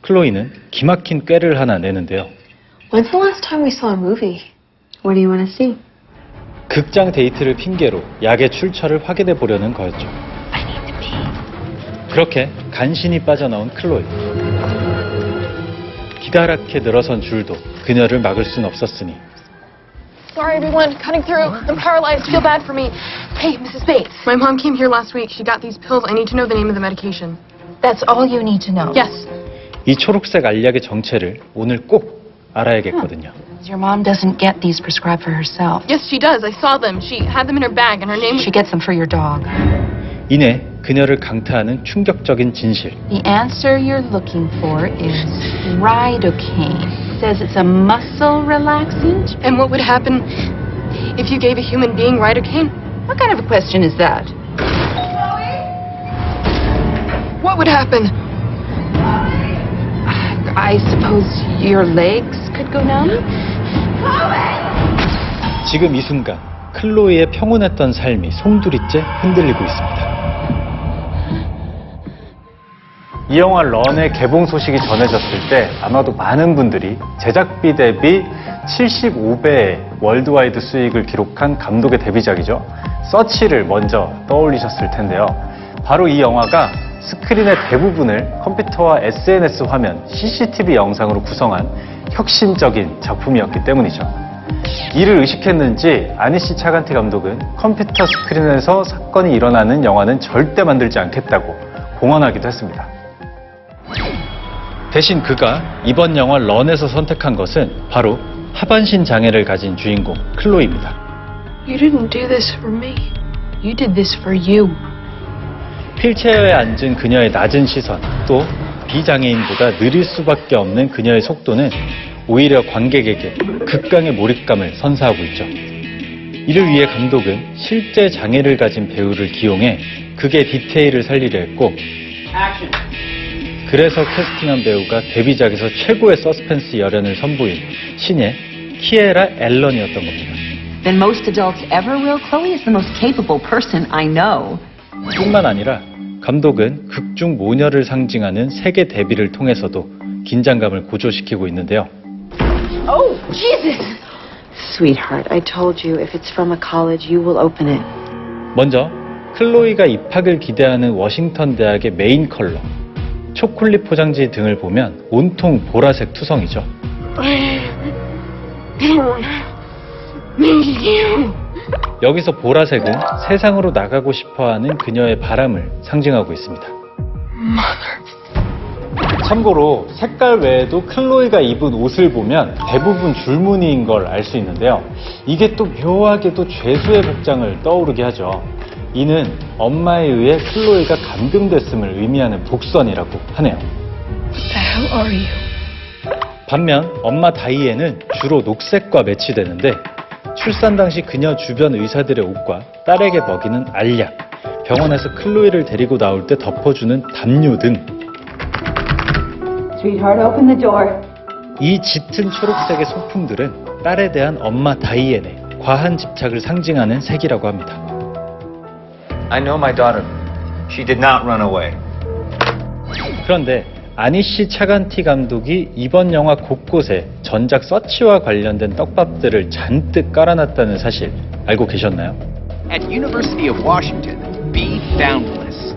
클로이는 기막힌 꾀를 하나 내는데요. When's the last time we saw a movie? What do you want to see? 극장 데이트를 핑계로 약의 출처를 확인해 보려는 거였죠. 그렇게 간신히 빠져나온 클로이. 기다랗게 늘어선 줄도 그녀를 막을 순 없었으니. Sorry, everyone. Cutting through. I'm paralyzed. Feel bad for me. Hey, Mrs. Bates. My mom came here last week. She got these pills. I need to know the name of the medication. That's all you need to know. Yes. 이 초록색 알약의 정체를 오늘 꼭 알아야겠거든요. Your mom doesn't get these prescribed for herself. Yes, she does. I saw them. She had them in her bag, and her name. She gets them for your dog. 이내 그녀를 강타하는 충격적인 진실. The answer you're looking for is Ridocaine. Says it's a muscle relaxant. And what would happen if you gave a human being Ridocaine? What kind of a question is that? What would happen? I suppose your legs could go numb? 지금 이 순간 클로이의 평온했던 삶이 송두리째 흔들리고 있습니다. 이 영화 런의 개봉 소식이 전해졌을 때 아마도 많은 분들이 제작비 대비 75배의 월드와이드 수익을 기록한 감독의 데뷔작이죠. 서치를 먼저 떠올리셨을 텐데요. 바로 이 영화가 스크린의 대부분을 컴퓨터와 SNS 화면, CCTV 영상으로 구성한 혁신적인 작품이었기 때문이죠. 이를 의식했는지 아니시 차간티 감독은 컴퓨터 스크린에서 사건이 일어나는 영화는 절대 만들지 않겠다고 공언하기도 했습니다. 대신 그가 이번 영화 런에서 선택한 것은 바로 하반신 장애를 가진 주인공 클로이입니다. You didn't do this for me. You did this for you. 휠체어에 앉은 그녀의 낮은 시선, 또 비장애인보다 느릴 수밖에 없는 그녀의 속도는 오히려 관객에게 극강의 몰입감을 선사하고 있죠. 이를 위해 감독은 실제 장애를 가진 배우를 기용해 극의 디테일을 살리려 했고, 그래서 캐스팅한 배우가 데뷔작에서 최고의 서스펜스 열연을 선보인 신예 키에라 앨런이었던 겁니다. Than most adults ever will. Chloe is the most capable person I know. 뿐만 아니라 감독은 극중 모녀를 상징하는 세계 데뷔를 통해서도 긴장감을 고조시키고 있는데요. Oh, Jesus! Sweetheart, I told you if it's from a college, you will open it. 먼저 클로이가 입학을 기대하는 워싱턴 대학의 메인 컬러, 초콜릿 포장지 등을 보면 온통 보라색 투성이죠. 여기서 보라색은 세상으로 나가고 싶어하는 그녀의 바람을 상징하고 있습니다. 참고로 색깔 외에도 클로이가 입은 옷을 보면 대부분 줄무늬인 걸 알 수 있는데요. 이게 또 묘하게도 죄수의 복장을 떠오르게 하죠. 이는 엄마에 의해 클로이가 감금됐음을 의미하는 복선이라고 하네요. 반면 엄마 다이앤은 주로 녹색과 매치되는데 출산 당시 그녀 주변 의사들의 옷과 딸에게 먹이는 알약, 병원에서 클로이를 데리고 나올 때 덮어주는 담요 등 Sweetheart, open the door. 이 짙은 초록색의 소품들은 딸에 대한 엄마 다이앤의 과한 집착을 상징하는 색이라고 합니다. I know my daughter. She did not run away. 그런데 아니시 차간티 감독이 이번 영화 곳곳에 전작 서치와 관련된 떡밥들을 잔뜩 깔아놨다는 사실 알고 계셨나요? At University of Washington, be boundless.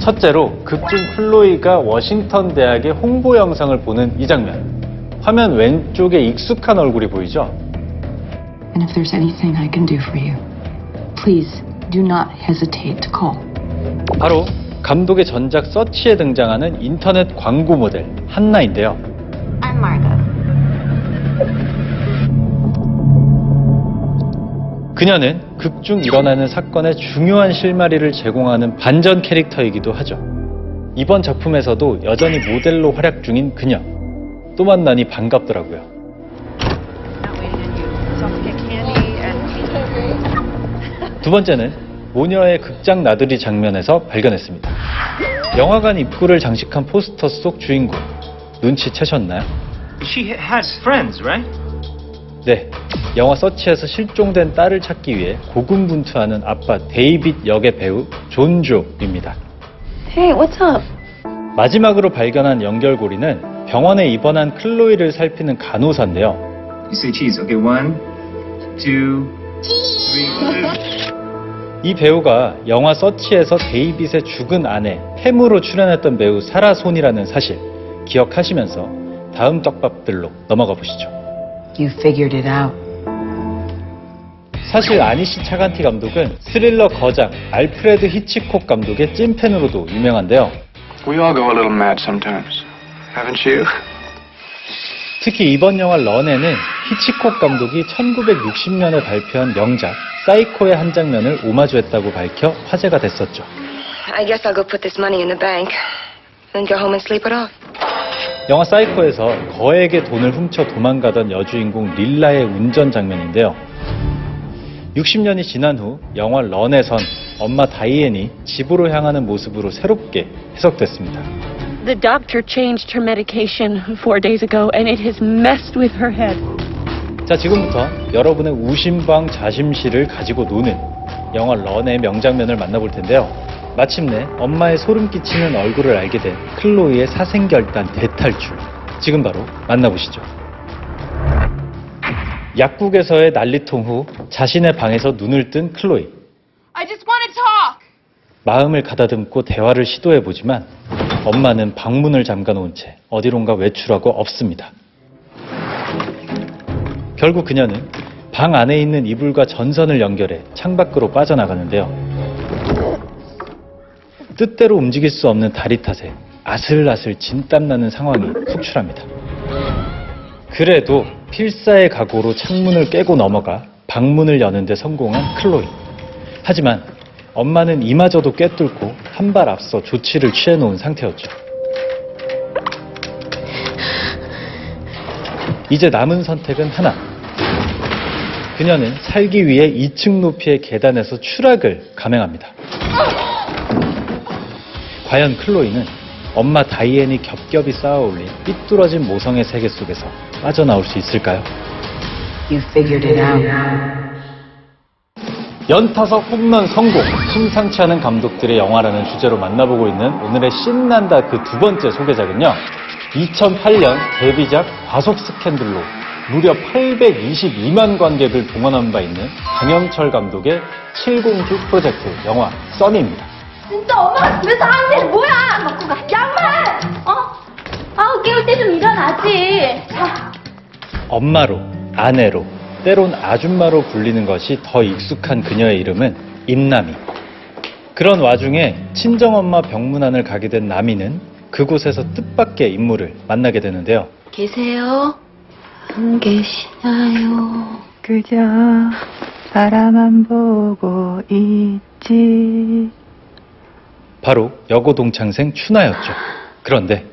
첫째로 극중 클로이가 워싱턴 대학의 홍보 영상을 보는 이 장면. 화면 왼쪽에 익숙한 얼굴이 보이죠? And if there's anything I can do for you, please do not hesitate to call. 바로 감독의 전작 서치에 등장하는 인터넷 광고 모델 한나인데요. I'm Margot. 그녀는 극중 일어나는 사건의 중요한 실마리를 제공하는 반전 캐릭터이기도 하죠. 이번 작품에서도 여전히 모델로 활약 중인 그녀. 또 만나니 반갑더라고요. 두 번째는 모녀의 극장 나들이 장면에서 발견했습니다. 영화관 입구를 장식한 포스터 속 주인공. 눈치채셨나요? She has friends, right? 네, 영화 서치에서 실종된 딸을 찾기 위해 고군분투하는 아빠 데이빗 역의 배우 존 조입니다. Hey, what's up? 마지막으로 발견한 연결고리는 병원에 입원한 클로이를 살피는 간호사인데요. You say cheese. Okay, 1, 2, 3. 이 배우가 영화 서치에서 데이빗의 죽은 아내 팸으로 출연했던 배우 사라 손이라는 사실 기억하시면서 다음 떡밥들로 넘어가 보시죠. You figured it out. 사실 아니시 차간티 감독은 스릴러 거장 알프레드 히치콕 감독의 찐팬으로도 유명한데요. We all go a little mad sometimes, haven't you? 특히 이번 영화 런에는 히치콕 감독이 1960년에 발표한 명작 사이코의 한 장면을 오마주했다고 밝혀 화제가 됐었죠. I guess I'll go put this money in the bank, then go home and sleep it off. 영화 사이코에서 거액의 돈을 훔쳐 도망가던 여주인공 릴라의 운전 장면인데요. 60년이 지난 후 영화 런에선 엄마 다이앤이 집으로 향하는 모습으로 새롭게 해석됐습니다. The doctor changed her medication 4 days ago and it has messed with her head. 자, 지금부터 여러분의 우심방 자심실을 가지고 노는 영화 런의 명장면을 만나볼 텐데요. 마침내 엄마의 소름 끼치는 얼굴을 알게 된 클로이의 사생결단 대탈출. 지금 바로 만나보시죠. 약국에서의 난리통 후 자신의 방에서 눈을 뜬 클로이. I just want to talk. 마음을 가다듬고 대화를 시도해보지만 엄마는 방문을 잠가놓은 채 어디론가 외출하고 없습니다. 결국 그녀는 방 안에 있는 이불과 전선을 연결해 창밖으로 빠져나가는데요. 뜻대로 움직일 수 없는 다리 탓에 아슬아슬 진땀나는 상황이 속출합니다. 그래도 필사의 각오로 창문을 깨고 넘어가 방문을 여는 데 성공한 클로이. 하지만 엄마는 이마저도 꿰뚫고 한 발 앞서 조치를 취해놓은 상태였죠. 이제 남은 선택은 하나. 그녀는 살기 위해 2층 높이의 계단에서 추락을 감행합니다. 과연 클로이는 엄마 다이앤이 겹겹이 쌓아올린 삐뚤어진 모성의 세계 속에서 빠져나올 수 있을까요? You figured it out. 연타석 홈런 성공, 심상치 않은 감독들의 영화라는 주제로 만나보고 있는 오늘의 신난다 그 두 번째 소개작은요. 2008년 데뷔작 과속 스캔들로 무려 822만 관객을 동원한 바 있는 강영철 감독의 7공주 프로젝트 영화 써니입니다. 진짜 엄마가 집에서 하는 일 뭐야? 먹고 가. 양말! 아우, 깨울 때 좀 일어나지. 자. 엄마로, 아내로, 때론 아줌마로 불리는 것이 더 익숙한 그녀의 이름은 임남이. 그런 와중에 친정엄마 병문안을 가게 된 남이는 그곳에서 뜻밖의 인물을 만나게 되는데요. 계세요? 안 계시나요? 그저 바라만 보고 있지. 바로 여고 동창생 춘하였죠. 그런데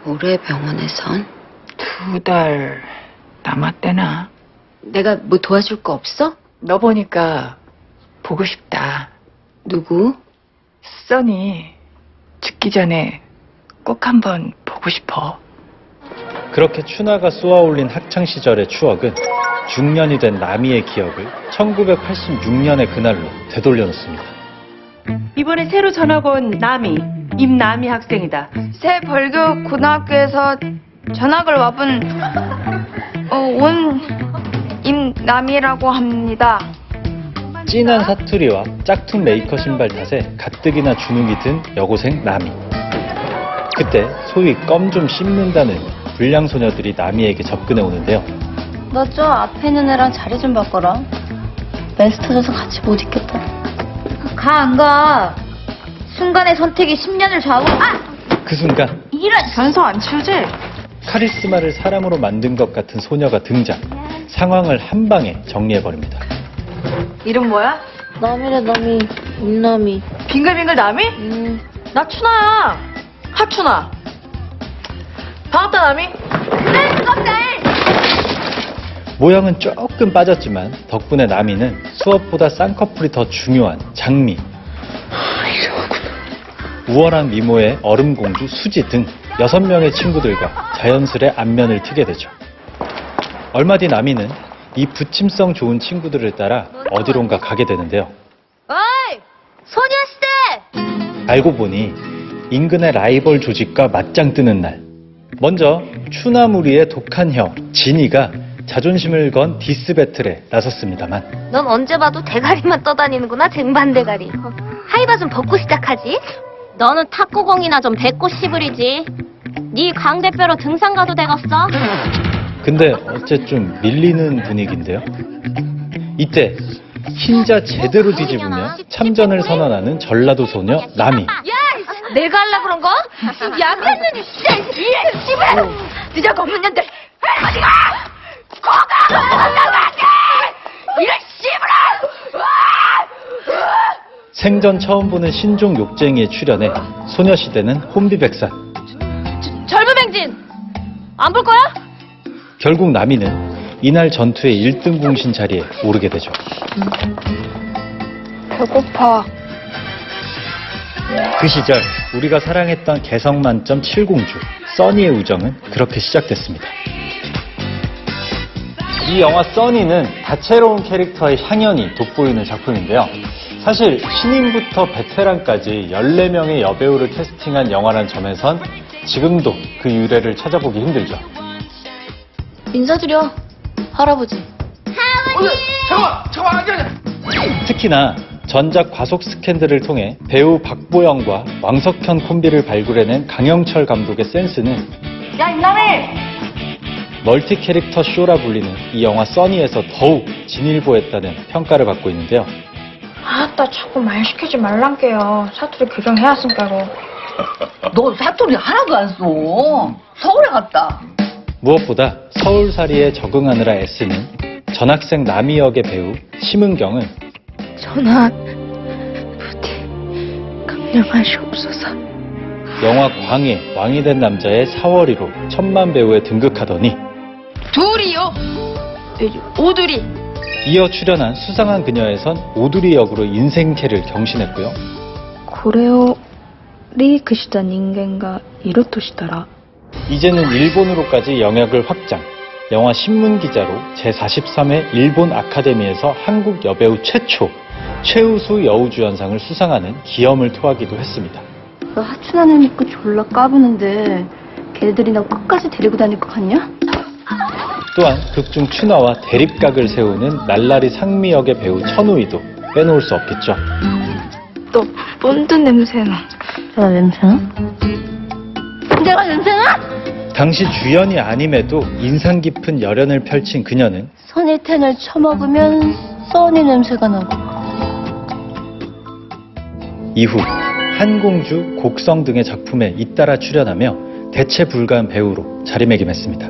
올해 병원에선 2달 남았대나. 내가 뭐 도와줄 거 없어? 너 보니까 보고 싶다. 누구? 써니 죽기 전에 꼭 한번 보고 싶어. 그렇게 춘하가 쏘아올린 학창시절의 추억은 중년이 된 남이의 기억을 1986년의 그날로 되돌려놓습니다. 이번에 새로 전학 온 남이, 임남이 학생이다. 새 벌교 고등학교에서 전학을 와본 온 임남이라고 합니다. 진한 사투리와 짝퉁 메이커 신발 탓에 가뜩이나 주눅이 든 여고생 남이. 그때 소위 껌 좀 씹는다는 불량 소녀들이 남이에게 접근해 오는데요. 너 저 앞에 있는 애랑 자리 좀 바꿔라. 멘스 터져서 같이 못 있겠다. 가, 안 가. 순간의 선택이 10년을 좌우. 그 순간 이런 변성 안 치우지? 카리스마를 사람으로 만든 것 같은 소녀가 등장. 상황을 한 방에 정리해버립니다. 이름 뭐야? 남이래, 남이. 임남이. 빙글빙글 남이? 나 춘하야. 하춘하. 반갑다 남이. 그래 그것들. 모양은 조금 빠졌지만 덕분에 남이는 수업보다 쌍꺼풀이 더 중요한 장미, 우월한 미모의 얼음공주 수지 등 6명의 친구들과 자연스레 안면을 트게 되죠. 얼마 뒤 남이는 이 부침성 좋은 친구들을 따라 어디론가 가게 되는데요. 어이! 소녀시대! 알고 보니 인근의 라이벌 조직과 맞짱 뜨는 날. 먼저 추나무리의 독한 형 진이가 자존심을 건 디스 배틀에 나섰습니다만 넌 언제 봐도 대가리만 떠다니는구나, 쟁반 대가리. 하이바 좀 벗고 시작하지. 너는 탁구공이나 좀 뱉고 씹으리지. 네 강대뼈로 등산 가도 되겠어? 근데 어째 좀 밀리는 분위기인데요. 이때 흰자 제대로 뒤집으며 참전을 선언하는 전라도 소녀 남이. 야! 내가 할라 그런 거? 야, 그랬느니, 씨발! 늦어 검은 년들! 어디가! 거가! 나가지! 이런 씨발아! 생전 처음 보는 신종 욕쟁이에 출연해 소녀시대는 혼비백산. 절부뱅진! 안 볼 거야? 결국 남이는 이날 전투의 1등 공신 자리에 오르게 되죠. 배고파. 그 시절 우리가 사랑했던 개성 만점 7공주 써니의 우정은 그렇게 시작됐습니다. 이 영화 써니는 다채로운 캐릭터의 향연이 돋보이는 작품인데요. 사실 신인부터 베테랑까지 14명의 여배우를 캐스팅한 영화란 점에선 지금도 그 유래를 찾아보기 힘들죠. 인사드려, 할아버지. 잠깐만. 특히나 전작 과속 스캔들을 통해 배우 박보영과 왕석현 콤비를 발굴해낸 강영철 감독의 센스는 야, 임남이! 멀티 캐릭터 쇼라 불리는 이 영화 써니에서 더욱 진일보했다는 평가를 받고 있는데요. 아따, 자꾸 말 시키지 말란게요. 사투리 교정해야 쓴다고. 너 사투리 하나도 안 써. 서울에 갔다. 무엇보다 서울살이에 적응하느라 애쓰는 전학생 남이 역의 배우 심은경은 전하, 부디 강령하시옵소서. 영화 광해 왕이 된 남자의 4월이로 천만 배우에 등극하더니 둘이요. 오두리. 이어 출연한 수상한 그녀에선 오두리 역으로 인생캐를 경신했고요. これをリークした人間がいるとしたら 이제는 일본으로까지 영역을 확장. 영화 신문기자로 제43회 일본 아카데미에서 한국 여배우 최초 최우수 여우주연상을 수상하는 기염을 토하기도 했습니다. 너 하춘한 애 믿고 졸라 까부는데 걔들이 너 끝까지 데리고 다닐 것 같냐? 또한 극중 춘화와 대립각을 세우는 날라리 상미 역의 배우 천우희도 빼놓을 수 없겠죠. 또 본드 냄새나. 내가 냄새나? 내가 냄새나? 당시 주연이 아님에도 인상 깊은 열연을 펼친 그녀는 선일텐을 처먹으면 써니 냄새가 나고. 이후 한공주, 곡성 등의 작품에 잇따라 출연하며 대체 불가한 배우로 자리매김했습니다.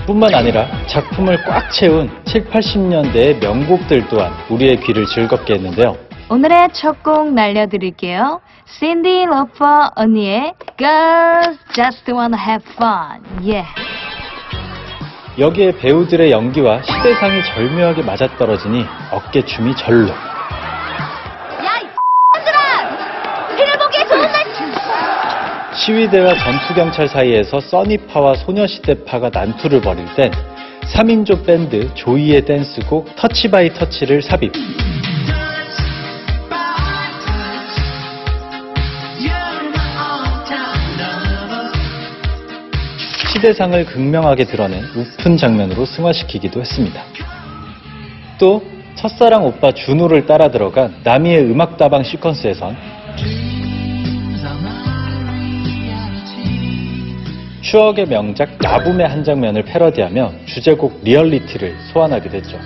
뿐만 아니라 작품을 꽉 채운 7, 80년대의 명곡들 또한 우리의 귀를 즐겁게 했는데요. 오늘의 첫 곡 날려드릴게요. 신디 로퍼 언니의 Girls Just Wanna Have Fun. Yeah. 여기에 배우들의 연기와 시대상이 절묘하게 맞아떨어지니 어깨춤이 절로. 필보기에 좋은 날. 시위대와 전투경찰 사이에서 써니파와 소녀시대파가 난투를 벌일 땐 3인조 밴드 조이의 댄스곡 터치 바이 터치를 삽입. 시대상을 극명하게 드러낸 우픈 장면으로 승화시키기도 했습니다. 또 첫사랑 오빠 준호를 따라 들어간 나미의 음악다방 시퀀스에선 추억의 명작 나붐의 한 장면을 패러디하며 주제곡 리얼리티를 소환하기도 했죠.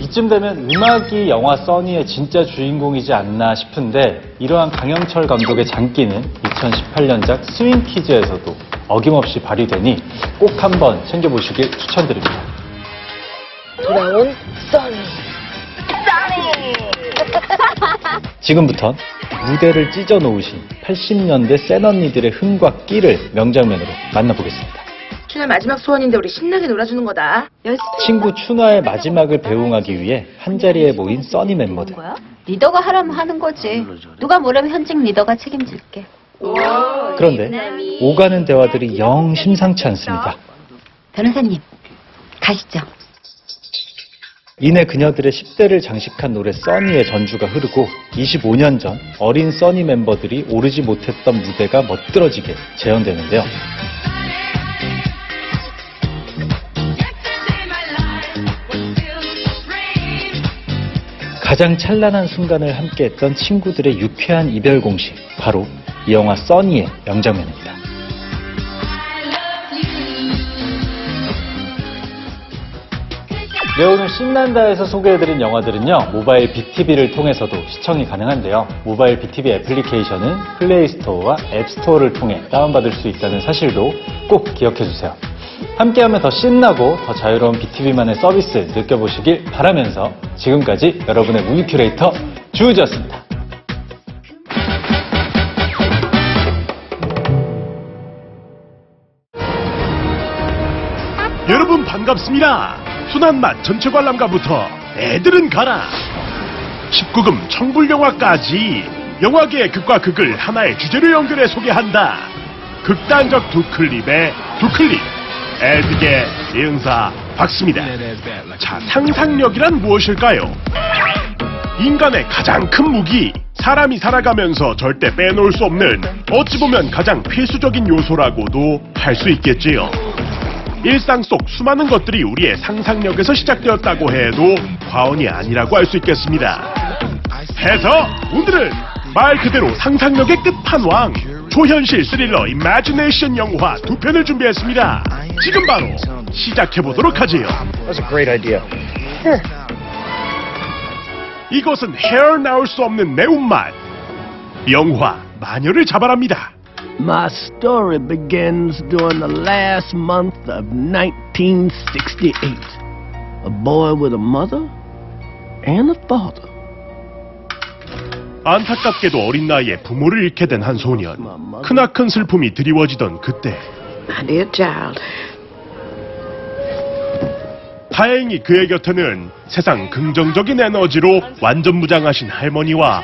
이쯤 되면 음악이 영화 써니의 진짜 주인공이지 않나 싶은데 이러한 강영철 감독의 장기는 2018년작 스윙키즈에서도 어김없이 발휘되니 꼭 한번 챙겨보시길 추천드립니다. 돌아온 써니. 지금부턴 무대를 찢어 놓으신 80년대 센 언니들의 흥과 끼를 명장면으로 만나보겠습니다. 춘하 마지막 소원인데 우리 신나게 놀아주는 거다. 친구 춘화의 마지막을 배웅하기 위해 한자리에 모인 써니 멤버들. 리더가 하라면 하는 거지. 누가 뭐라면 현직 리더가 책임질게. 그런데 오가는 대화들이 영 심상치 않습니다. 변호사님, 가시죠. 이내 그녀들의 10대를 장식한 노래 써니의 전주가 흐르고 25년 전 어린 써니 멤버들이 오르지 못했던 무대가 멋들어지게 재현되는데요. 가장 찬란한 순간을 함께했던 친구들의 유쾌한 이별 공식, 바로 이 영화 써니의 명장면입니다. 네, 오늘 신난다에서 소개해드린 영화들은요, 모바일 BTV를 통해서도 시청이 가능한데요. 모바일 BTV 애플리케이션은 플레이스토어와 앱스토어를 통해 다운받을 수 있다는 사실도 꼭 기억해주세요. 함께하면 더 신나고 더 자유로운 BTV만의 서비스 느껴보시길 바라면서 지금까지 여러분의 무비 큐레이터 주우지였습니다. 여러분 반갑습니다. 순한 맛 전체 관람가부터 애들은 가라. 19금 청불영화까지 영화계의 극과 극을 하나의 주제로 연결해 소개한다. 극단적 두 클립의 두 클립. 애드계 예은사 박수입니다. 자, 상상력이란 무엇일까요? 인간의 가장 큰 무기, 사람이 살아가면서 절대 빼놓을 수 없는 어찌 보면 가장 필수적인 요소라고도 할 수 있겠지요. 일상 속 수많은 것들이 우리의 상상력에서 시작되었다고 해도 과언이 아니라고 할 수 있겠습니다. 해서 오늘은 말 그대로 상상력의 끝판왕 초현실 스릴러 이매지네이션 영화 두 편을 준비했습니다. 지금 바로 시작해보도록 하지요. That's a great idea. 이것은 헤어나올 수 없는 매운맛. 영화 마녀를 잡아랍니다. My story begins during the last month of 1968. A boy with a mother and a father. 안타깝게도 어린 나이에 부모를 잃게 된 한 소년. 크나큰 슬픔이 드리워지던 그때 My dear child. 다행히 그의 곁에는 세상 긍정적인 에너지로 완전 무장하신 할머니와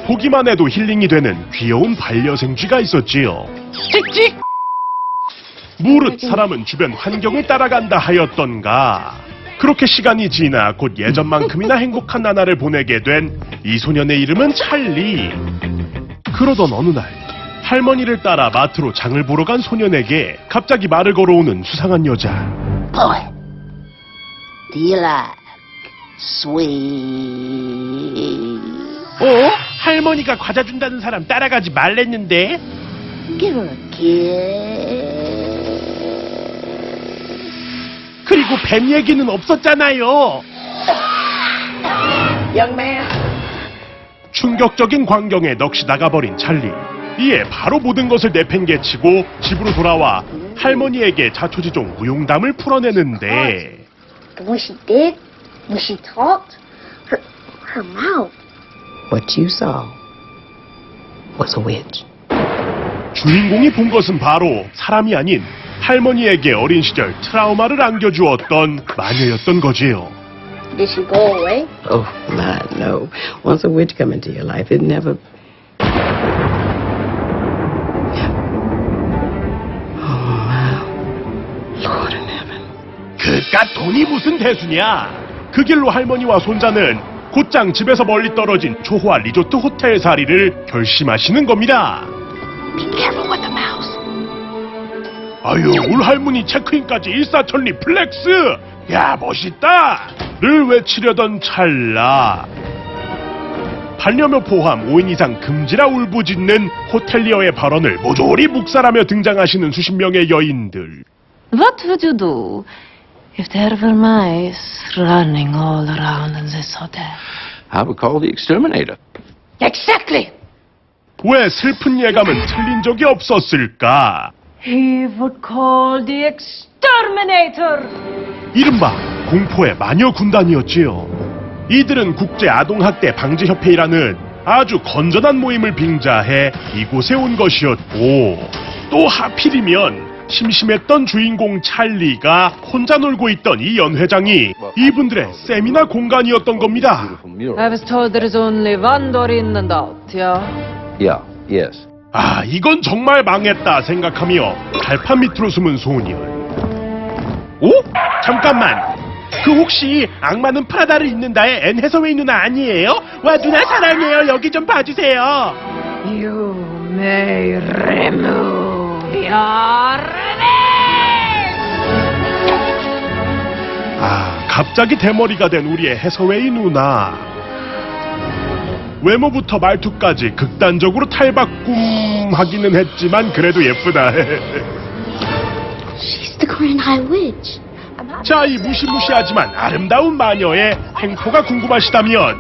보기만 해도 힐링이 되는 귀여운 반려생쥐가 있었지요. 무릇 사람은 주변 환경을 따라간다 하였던가. 그렇게 시간이 지나 곧 예전만큼이나 행복한 나날을 보내게 된 이 소년의 이름은 찰리. 그러던 어느 날 할머니를 따라 마트로 장을 보러 간 소년에게 갑자기 말을 걸어오는 수상한 여자. Boy, do you like sweet? 할머니가 과자 준다는 사람 따라가지 말랬는데. Give her a kiss. 그리고 뱀 얘기는 없었잖아요. Young man. 충격적인 광경에 넋이 나가버린 찰리. 이에 바로 모든 것을 내팽개치고 집으로 돌아와 할머니에게 자초지종 무용담을 풀어내는데 When she did, when she talked, her mouth. What you saw was a witch. 주인공이 본 것은 바로 사람이 아닌 할머니에게 어린 시절 트라우마를 안겨주었던 마녀였던 거지요. Did she go away? Oh, my, no. Once a witch come into your life, it never... Oh, my Lord in heaven. 그깟 돈이 무슨 대수냐. 그 길로 할머니와 손자는 곧장 집에서 멀리 떨어진 초호화 리조트 호텔 살이를 결심하시는 겁니다. Be careful with the mouse. 아유, 우리 할머니 체크인까지 일사천리 플렉스! 야, 멋있다! 를 외치려던 찰나. 반려묘 포함 5인 이상 금지라 울부짖는 호텔리어의 발언을 모조리 묵살하며 등장하시는 수십 명의 여인들. What would you do if there were mice running all around in this hotel? I would call the exterminator. Exactly. 왜 슬픈 예감은 틀린 적이 없었을까? He would call the exterminator. 이른바 공포의 마녀 군단이었지요. 이들은 국제 아동학대 방지협회라는 아주 건전한 모임을 빙자해 이곳에 온 것이었고, 또 하필이면 심심했던 주인공 찰리가 혼자 놀고 있던 이 연회장이 이분들의 세미나 공간이었던 겁니다. I was told there is only one door in and out, yeah? Yeah, yes. 아, 이건 정말 망했다 생각하며 발판 밑으로 숨은 소년. 오? 잠깐만. 그 혹시 악마는 프라다를 입는다의 앤 해서웨이 누나 아니에요? 와, 누나 사랑해요. 여기 좀 봐주세요. You may remove your 아, 갑자기 대머리가 된 우리의 해서웨이 누나. 외모부터 말투까지 극단적으로 탈바꿈하기는 했지만 그래도 예쁘다. She's the Grand High Witch. 자, 이 무시무시하지만 아름다운 마녀의 횡포가 궁금하시다면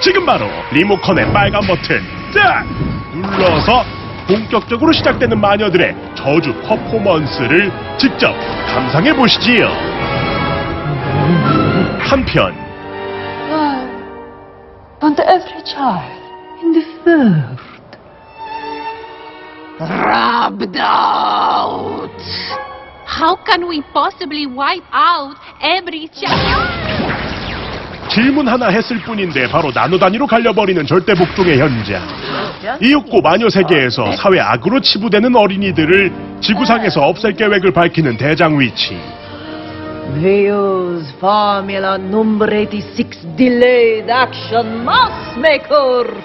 지금 바로 리모컨의 빨간 버튼 딱 눌러서 본격적으로 시작되는 마녀들의 저주 퍼포먼스를 직접 감상해 보시지요. 한편 But every child in the world Rubbed out. How can we possibly wipe out every child? 질문 하나 했을 뿐인데 바로 나노 단위로 갈려버리는 절대 복종의 현장. 이윽고 마녀 세계에서 사회 악으로 치부되는 어린이들을 지구상에서 없앨 계획을 밝히는 대장 위치. We use formula number 86 delayed action mouse maker.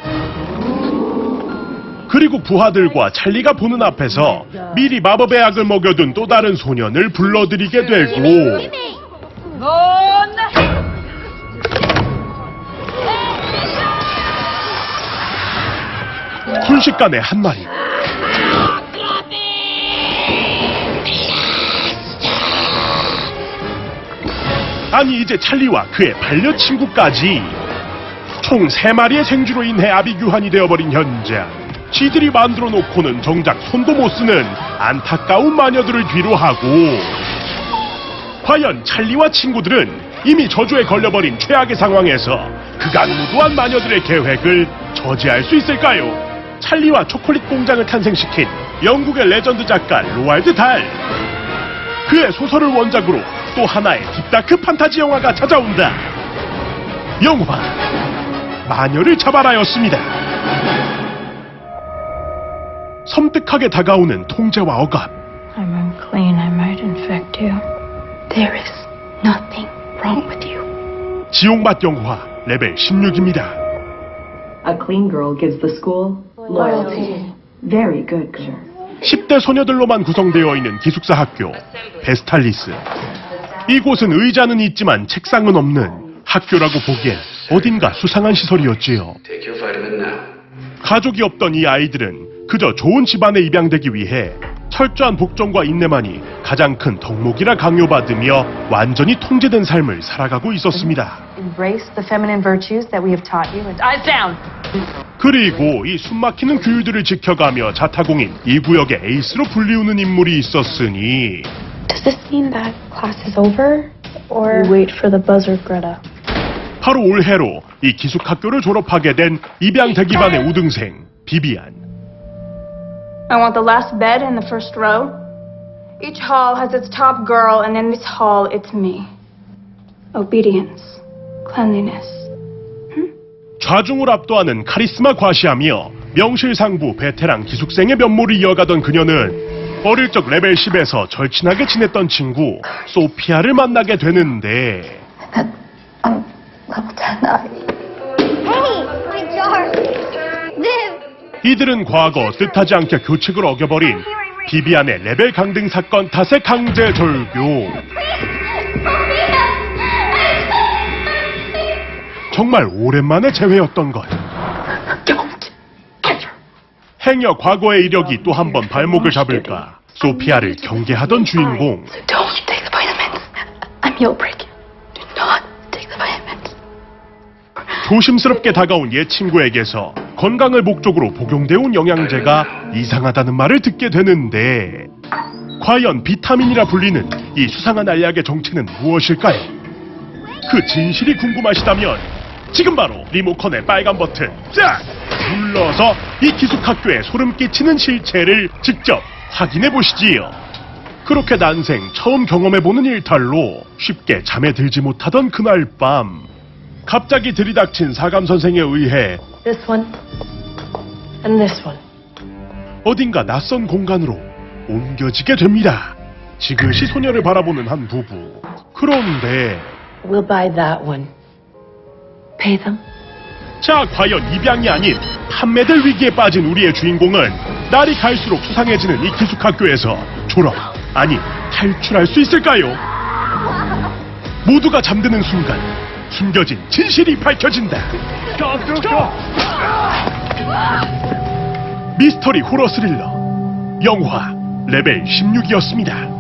그리고 부하들과 찰리가 보는 앞에서 미리 마법의 약을 먹여둔 또 다른 소년을 불러들이게 되고 순식간에 한 마리 아니 이제 찰리와 그의 반려친구까지 총 3마리의 생쥐로 인해 아비규환이 되어버린 현장. 지들이 만들어 놓고는 정작 손도 못 쓰는 안타까운 마녀들을 뒤로하고 과연 찰리와 친구들은 이미 저주에 걸려버린 최악의 상황에서 극악무도한 마녀들의 계획을 저지할 수 있을까요? 찰리와 초콜릿 공장을 탄생시킨 영국의 레전드 작가 로알드 달hl. 그의 소설을 원작으로 또 하나의 딥다크 판타지 영화가 찾아온다. 영화 마녀를 잡아라였습니다. 섬뜩하게 다가오는 통제와 억압. I'm unclean. I might infect you. There is nothing wrong with you. 지옥맛 영화 레벨 16입니다. A clean girl gives the school loyalty. Very good, sir. 10대 소녀들로만 구성되어 있는 기숙사 학교 베스탈리스. 이곳은 의자는 있지만 책상은 없는 학교라고 보기엔 어딘가 수상한 시설이었지요. Take your vitamin now. 가족이 없던 이 아이들은 그저 좋은 집안에 입양되기 위해 철저한 복종과 인내만이 가장 큰 덕목이라 강요받으며 완전히 통제된 삶을 살아가고 있었습니다. Embrace the feminine virtues that we have taught you. And eyes down. 그리고 이 숨막히는 규율들을 지켜가며 자타공인 이 구역의 에이스로 불리우는 인물이 있었으니 Does this mean that class is over? Or wait for the buzzer, Greta? 바로 올해로 이 기숙학교를 졸업하게 된 입양대기반의 우등생 비비안. I want the last bed in the first row. Each hall has its top girl, and in this hall, it's me. Obedience, cleanliness. 좌중을 압도하는 카리스마 과시하며 명실상부 베테랑 기숙생의 면모를 이어가던 그녀는 어릴 적 레벨 10에서 절친하게 지냈던 친구 소피아를 만나게 되는데 이들은 과거 뜻하지 않게 규칙을 어겨버린 비비안의 레벨 강등 사건 탓에 강제 절교. 정말 오랜만에 재회였던 것. 행여 과거의 이력이 또 한 번 발목을 잡을까 소피아를 경계하던 주인공. Don't take the vitamins. I'm your break. Do not take the vitamins. 조심스럽게 다가온 옛 친구에게서 건강을 목적으로 복용되어 온 영양제가 이상하다는 말을 듣게 되는데 과연 비타민이라 불리는 이 수상한 알약의 정체는 무엇일까요? 그 진실이 궁금하시다면 지금 바로 리모컨의 빨간 버튼 쫙 눌러서 이 기숙학교의 소름 끼치는 실체를 직접 확인해 보시지요. 그렇게 난생 처음 경험해보는 일탈로 쉽게 잠에 들지 못하던 그날 밤 갑자기 들이닥친 사감 선생에 의해 This one. And this one. 어딘가 낯선 공간으로 옮겨지게 됩니다. 지그시 소녀를 바라보는 한 부부. 그런데 We'll buy that one. Pay them. 자, 과연 입양이 아닌 판매될 위기에 빠진 우리의 주인공은 날이 갈수록 수상해지는 이 기숙학교에서 졸업, 아니 탈출할 수 있을까요? 모두가 잠드는 순간 숨겨진 진실이 밝혀진다. 미스터리 호러 스릴러 영화 레벨 16이었습니다.